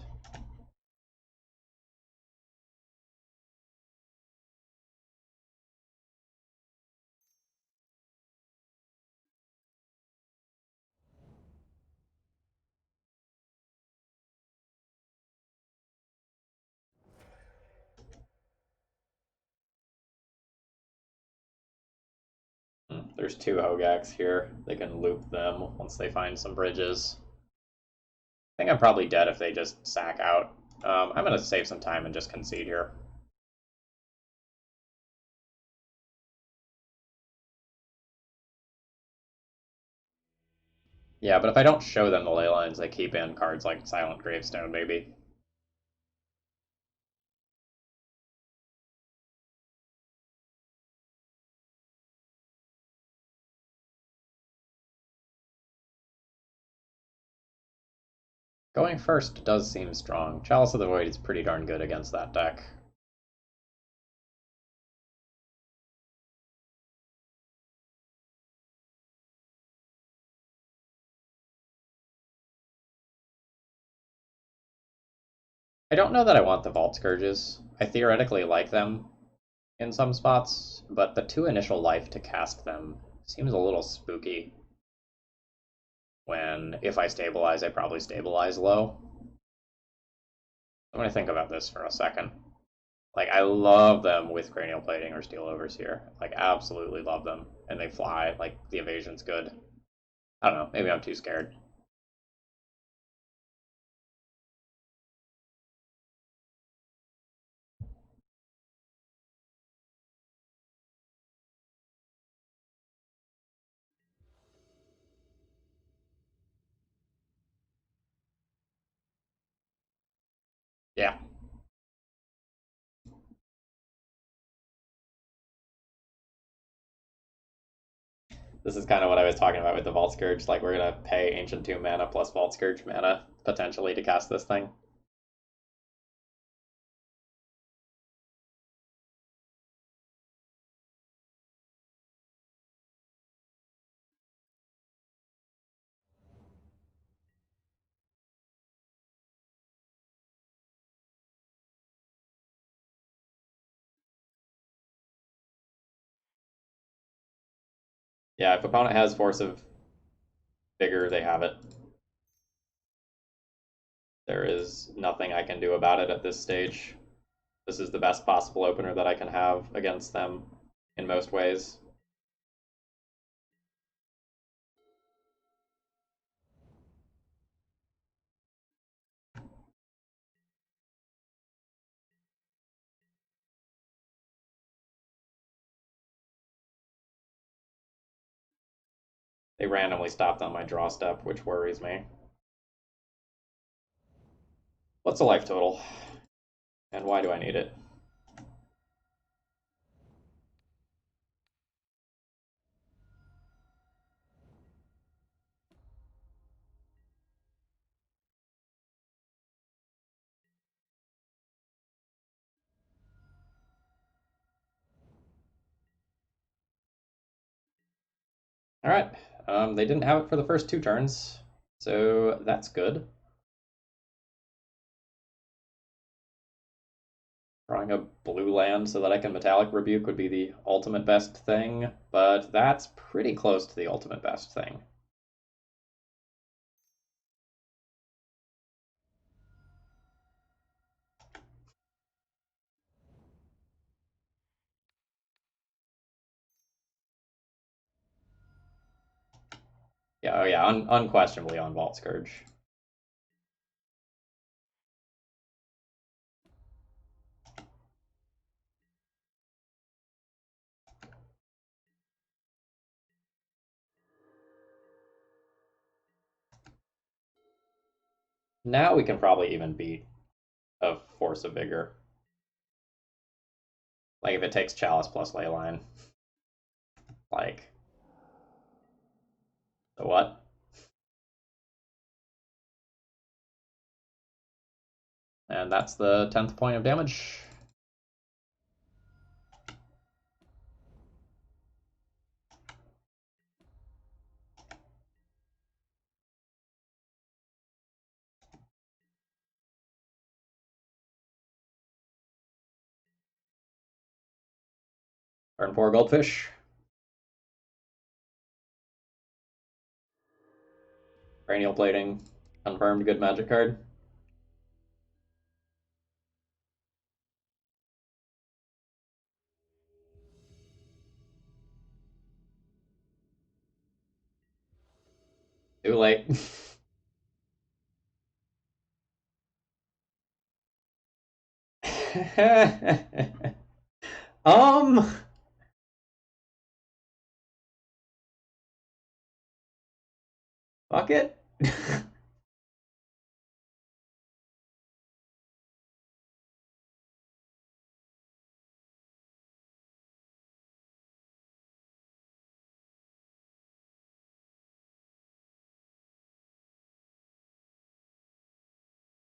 Speaker 1: There's 2 Hogaks here. They can loop them once they find some bridges. I think I'm probably dead if they just sack out. I'm going to save some time and just concede here. Yeah, but if I don't show them the ley lines, I keep in cards like Silent Gravestone, maybe. Going first does seem strong. Chalice of the Void is pretty darn good against that deck. I don't know that I want the Vault Scourges. I theoretically like them in some spots, but the 2 initial life to cast them seems a little spooky. When, if I stabilize, I probably stabilize low. I'm going to think about this for a second. Like, I love them with Cranial Plating or Steel Overs here. Like, absolutely love them. And they fly. Like, the evasion's good. I don't know. Maybe I'm too scared. Yeah. This is kind of what I was talking about with the Vault Scourge. Like, we're going to pay Ancient Tomb mana plus Vault Scourge mana, potentially, to cast this thing. Yeah, if opponent has Force of Vigor, they have it. There is nothing I can do about it at this stage. This is the best possible opener that I can have against them in most ways. They randomly stopped on my draw step, which worries me. What's the life total? And why do I need it? All right. They didn't have it for the first 2 turns, so that's good. Drawing a blue land so that I can Metallic Rebuke would be the ultimate best thing, but that's pretty close to the ultimate best thing. Yeah, oh yeah, unquestionably on Vault Scourge. Now we can probably even beat a Force of Vigor. Like if it takes Chalice plus Leyline. Like, the what? And that's the 10th point of damage. Turn 4 Goldfish. Cranial Plating. Confirmed good magic card. Too late. um. Fuck it.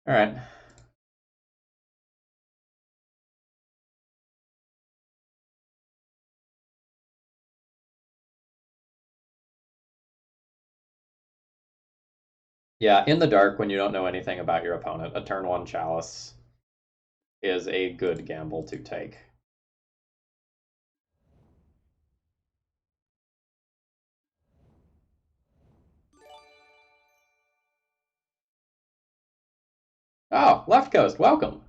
Speaker 1: All right. Yeah, in the dark, when you don't know anything about your opponent, a turn 1 Chalice is a good gamble to take. Oh, Left Coast, welcome.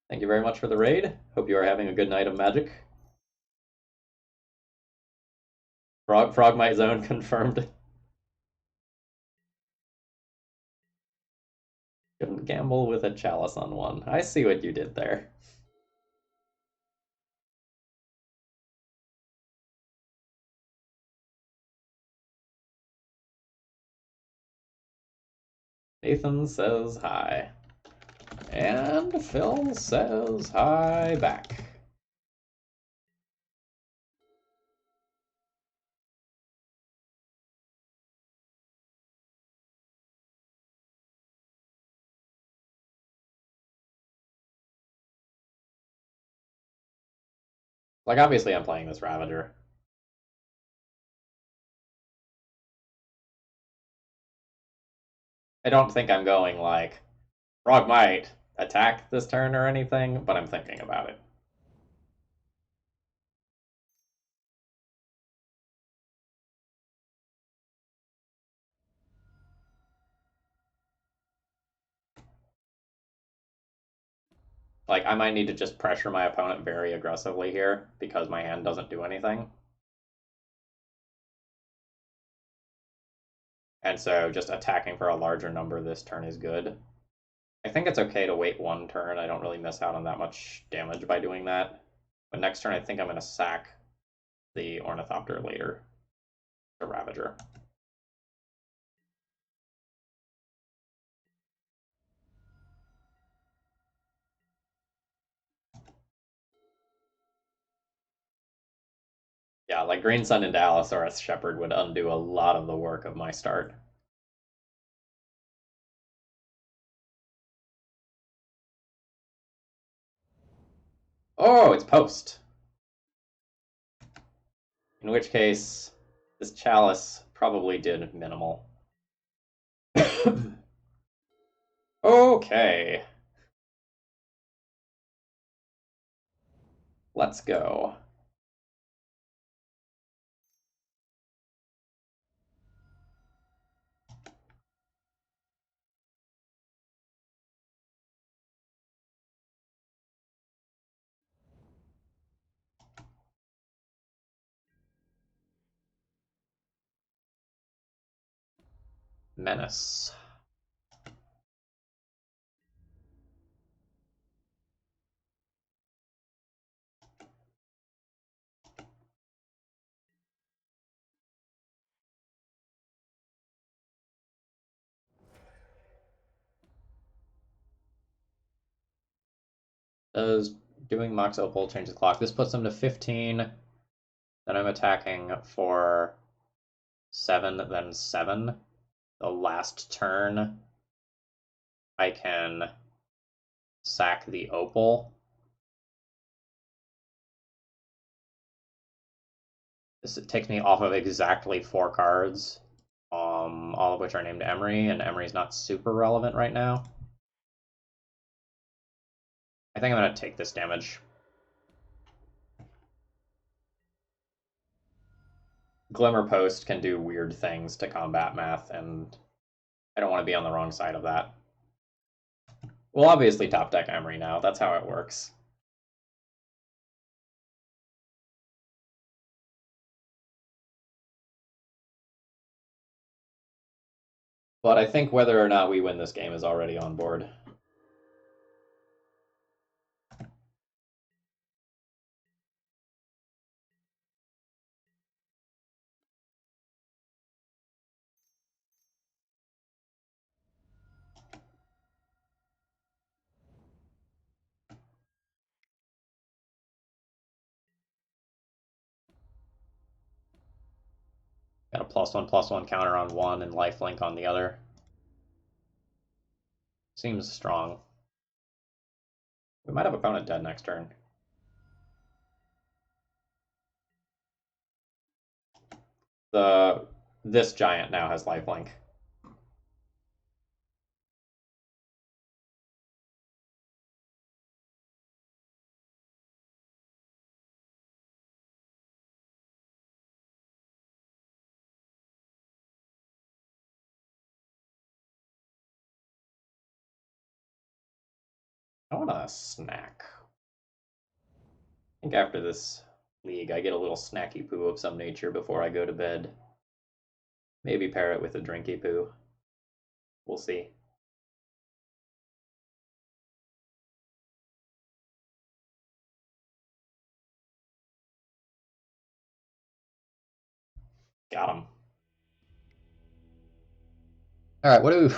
Speaker 1: Thank you very much for the raid. Hope you are having a good night of Magic. Frogmite Zone confirmed. Couldn't gamble with a Chalice on 1. I see what you did there. Nathan says hi. And Phil says hi back. Like, obviously I'm playing this Ravager. I don't think I'm going, like, Frog might attack this turn or anything, but I'm thinking about it. Like, I might need to just pressure my opponent very aggressively here because my hand doesn't do anything. And so just attacking for a larger number this turn is good. I think it's okay to wait one turn. I don't really miss out on that much damage by doing that. But next turn, I think I'm going to sack the Ornithopter later, the Ravager. Yeah, like Green Sun into Allosaurus Shepherd would undo a lot of the work of my start. Oh, it's post. In which case, this Chalice probably did minimal. Okay. Let's go. Menace. Does doing Mox Opal change the clock? This puts them to 15. Then I'm attacking for 7, then 7. The last turn, I can sack the Opal. This takes me off of exactly 4 cards, all of which are named Emry, and Emry's not super relevant right now. I think I'm going to take this damage. Glimmer Post can do weird things to combat math, and I don't want to be on the wrong side of that. We'll obviously top deck Emry now. That's how it works. But I think whether or not we win this game is already on board. Got a +1/+1 counter on one and lifelink on the other. Seems strong. We might have opponent dead next turn. This giant now has lifelink. I want a snack. I think after this league, I get a little snacky poo of some nature before I go to bed. Maybe pair it with a drinky poo. We'll see. Got him. All right, what do we...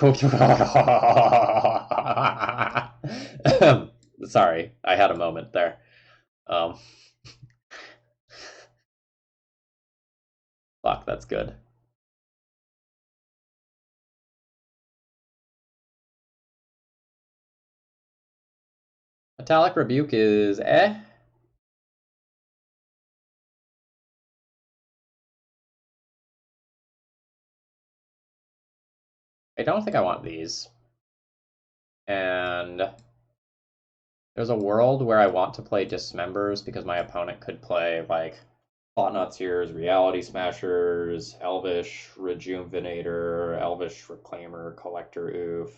Speaker 1: Sorry, I had a moment there. Fuck, that's good. Metallic Rebuke is eh. I don't think I want these. And there's a world where I want to play Dismembers because my opponent could play like Thought-Knots, Reality Smashers, Elvish Rejuvenator, Elvish Reclaimer, Collector Oof.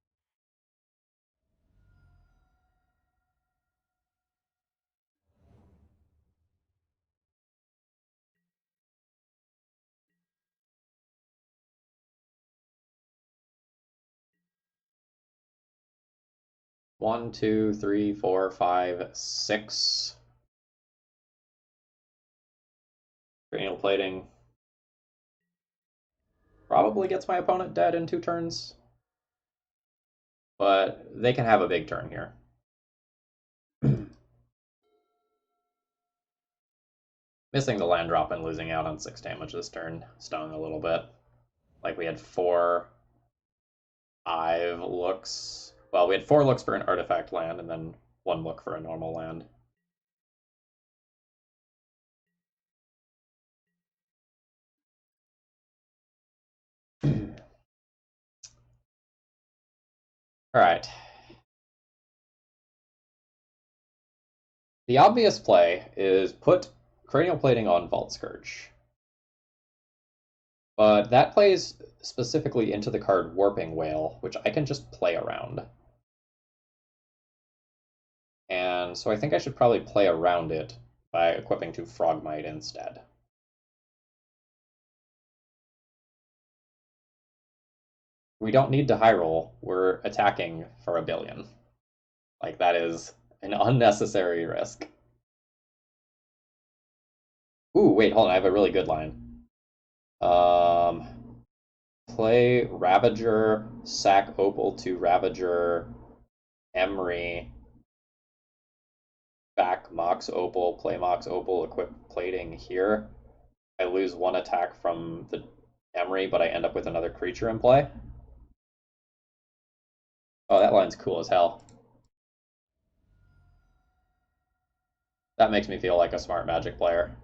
Speaker 1: One, two, three, four, five, six. Cranial plating. Probably gets my opponent dead in 2 turns. But they can have a big turn here. Missing the land drop and losing out on 6 damage this turn stung a little bit. Like we had 5 looks. Well, we had 4 looks for an artifact land and then 1 look for a normal land. All right. The obvious play is put Cranial Plating on Vault Scourge. But that plays specifically into the card Warping Whale, which I can just play around. And so I think I should probably play around it by equipping to Frogmite instead. We don't need to high roll. We're attacking for a billion. Like, that is an unnecessary risk. Ooh, wait, hold on. I have a really good line. Play Ravager, sack Opal to Ravager, Emry, back Mox Opal, play Mox Opal, equip plating here. I lose 1 attack from the Emry, but I end up with another creature in play. Oh, that line's cool as hell. That makes me feel like a smart Magic player.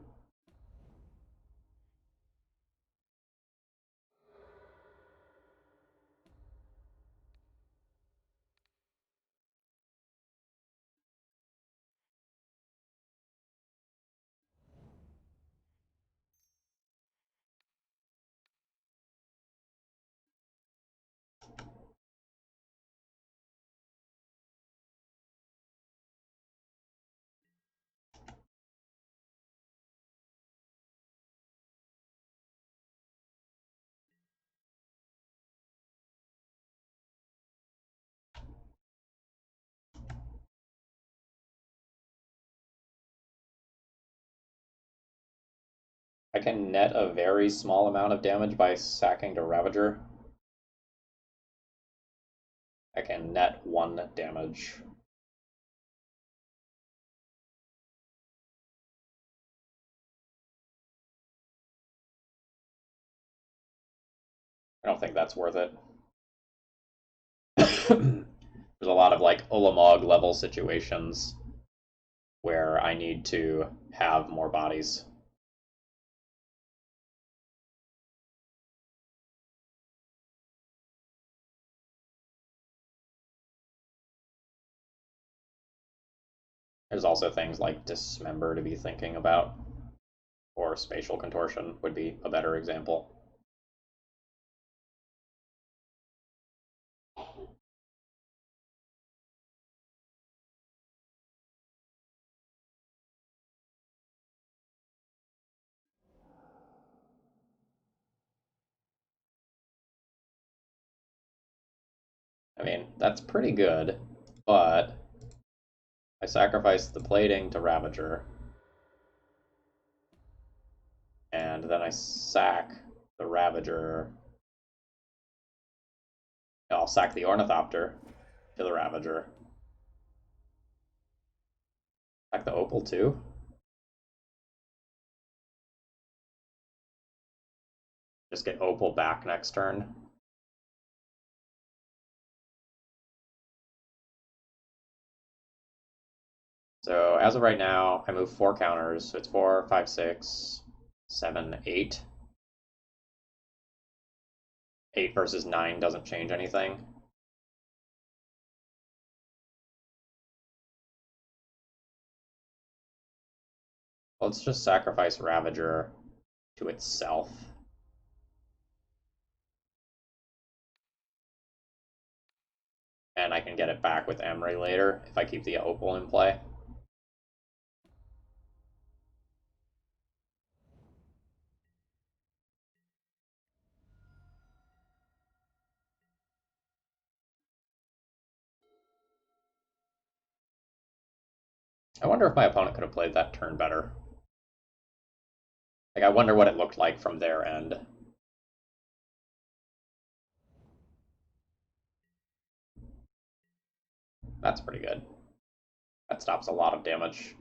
Speaker 1: I can net a very small amount of damage by sacking to Ravager. I can net 1 damage. I don't think that's worth it. There's a lot of like Ulamog level situations where I need to have more bodies. There's also things like Dismember to be thinking about, or Spatial Contortion would be a better example. I mean, that's pretty good, but I sacrifice the plating to Ravager, and then I sack the Ravager. I'll sack the Ornithopter to the Ravager. Sack the Opal too. Just get Opal back next turn. So as of right now, I move 4 counters. So it's 4, 5, 6, 7, 8. 8 versus 9 doesn't change anything. Let's just sacrifice Ravager to itself. And I can get it back with Emry later if I keep the Opal in play. I wonder if my opponent could have played that turn better. Like, I wonder what it looked like from their end. That's pretty good. That stops a lot of damage.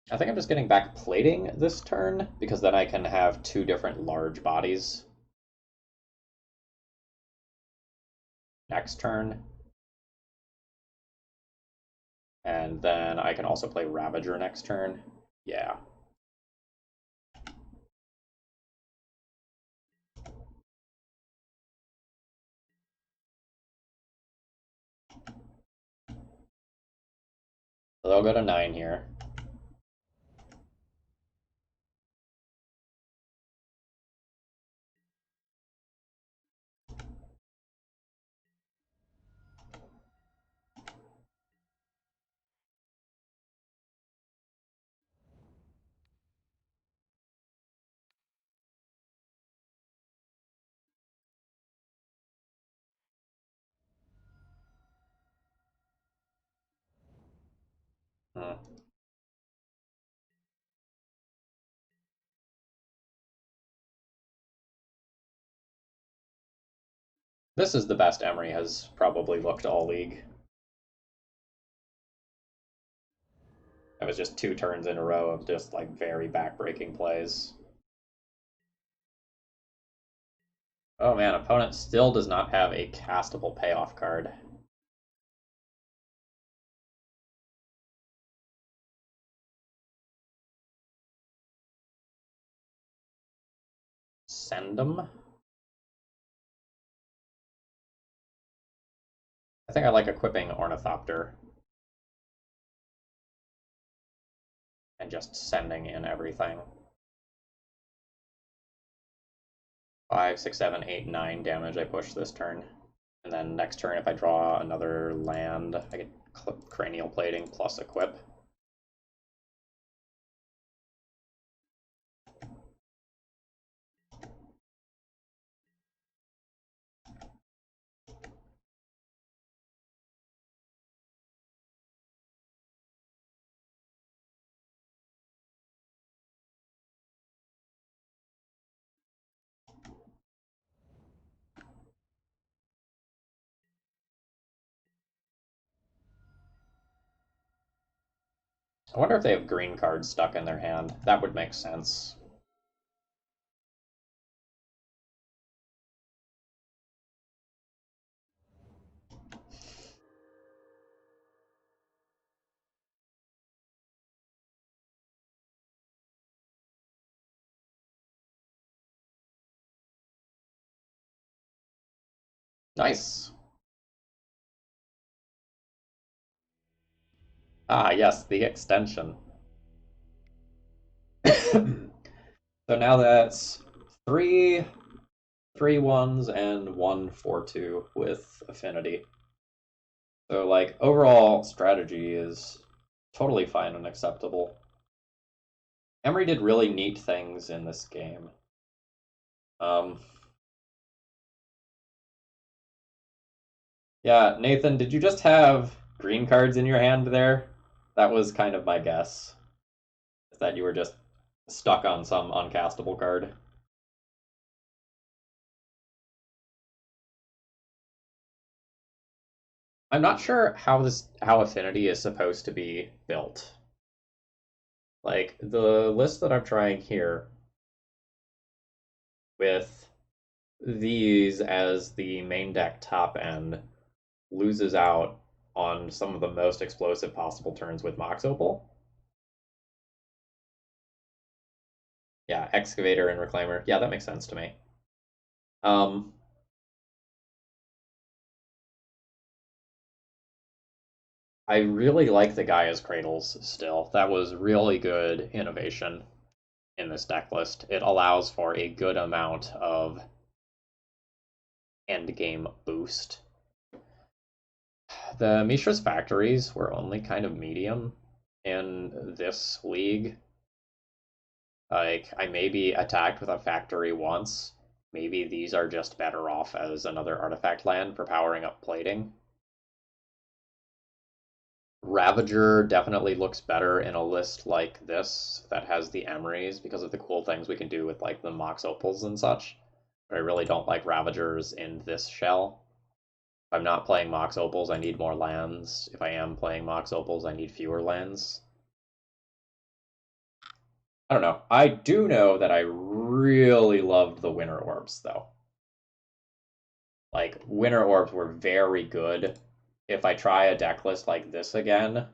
Speaker 1: I think I'm just getting back plating this turn, because then I can have two different large bodies next turn. And then I can also play Ravager next turn. Yeah. So they'll go to 9 here. Hmm. This is the best Emry has probably looked all league. It was just 2 turns in a row of just like very backbreaking plays. Oh man, opponent still does not have a castable payoff card. Send them. I think I like equipping Ornithopter and just sending in everything. 5, 6, 7, 8, 9 damage I push this turn. And then next turn, if I draw another land, I get Cranial Plating plus equip. I wonder if they have green cards stuck in their hand. That would make sense. Nice. Ah, yes, the extension. So now that's 3/3/1s and 1/4/2 with Affinity. So, like, overall strategy is totally fine and acceptable. Emry did really neat things in this game. Um, yeah, Nathan, did you just have green cards in your hand there? That was kind of my guess. Is that you were just stuck on some uncastable card. I'm not sure how Affinity is supposed to be built. Like the list that I'm trying here with these as the main deck top end loses out on some of the most explosive possible turns with Mox Opal. Yeah, Excavator and Reclaimer. Yeah, that makes sense to me. Um, I really like the Gaia's Cradles still. That was really good innovation in this deck list. It allows for a good amount of end game boost. The Mishra's factories were only kind of medium in this league. Like, I may be attacked with a factory once. Maybe these are just better off as another artifact land for powering up plating. Ravager definitely looks better in a list like this that has the Emrys because of the cool things we can do with like the Mox Opals and such. But I really don't like Ravagers in this shell. If I'm not playing Mox Opals, I need more lands. If I am playing Mox Opals, I need fewer lands. I don't know. I do know that I really loved the Winter Orbs, though. Like, Winter Orbs were very good. If I try a deck list like this again,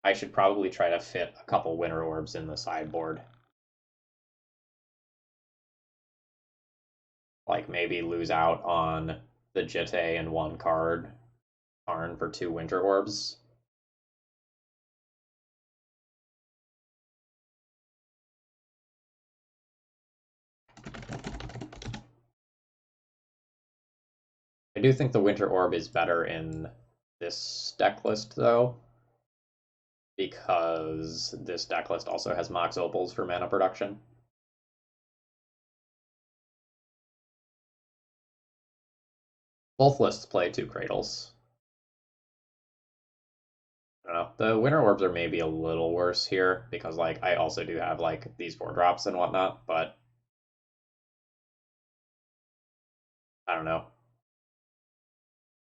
Speaker 1: I should probably try to fit a couple Winter Orbs in the sideboard. Like, maybe lose out on the Jitte and one card, Karn for 2 Winter Orbs. I do think the Winter Orb is better in this deck list, though, because this deck list also has Mox Opals for mana production. Both lists play 2 Cradles. I don't know. The Winter Orbs are maybe a little worse here, because, like, I also do have, like, these 4-drops and whatnot, but I don't know.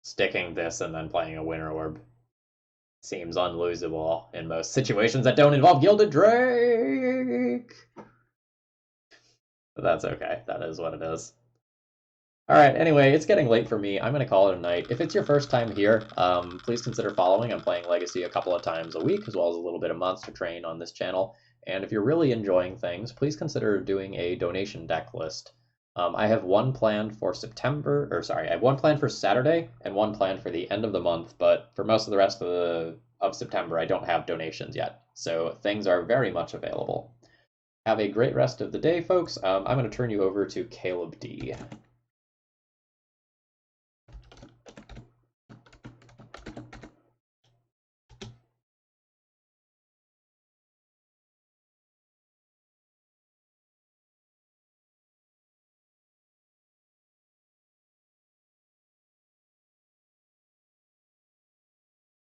Speaker 1: Sticking this and then playing a Winter Orb seems unlosable in most situations that don't involve Gilded Drake. But that's okay. That is what it is. All right, anyway, it's getting late for me. I'm going to call it a night. If it's your first time here, please consider following. I'm playing Legacy a couple of times a week, as well as a little bit of Monster Train on this channel. And if you're really enjoying things, please consider doing a donation deck list. I have one planned for I have one planned for Saturday and one planned for the end of the month, but for most of the rest of September, I don't have donations yet. So things are very much available. Have a great rest of the day, folks. I'm going to turn you over to Caleb D.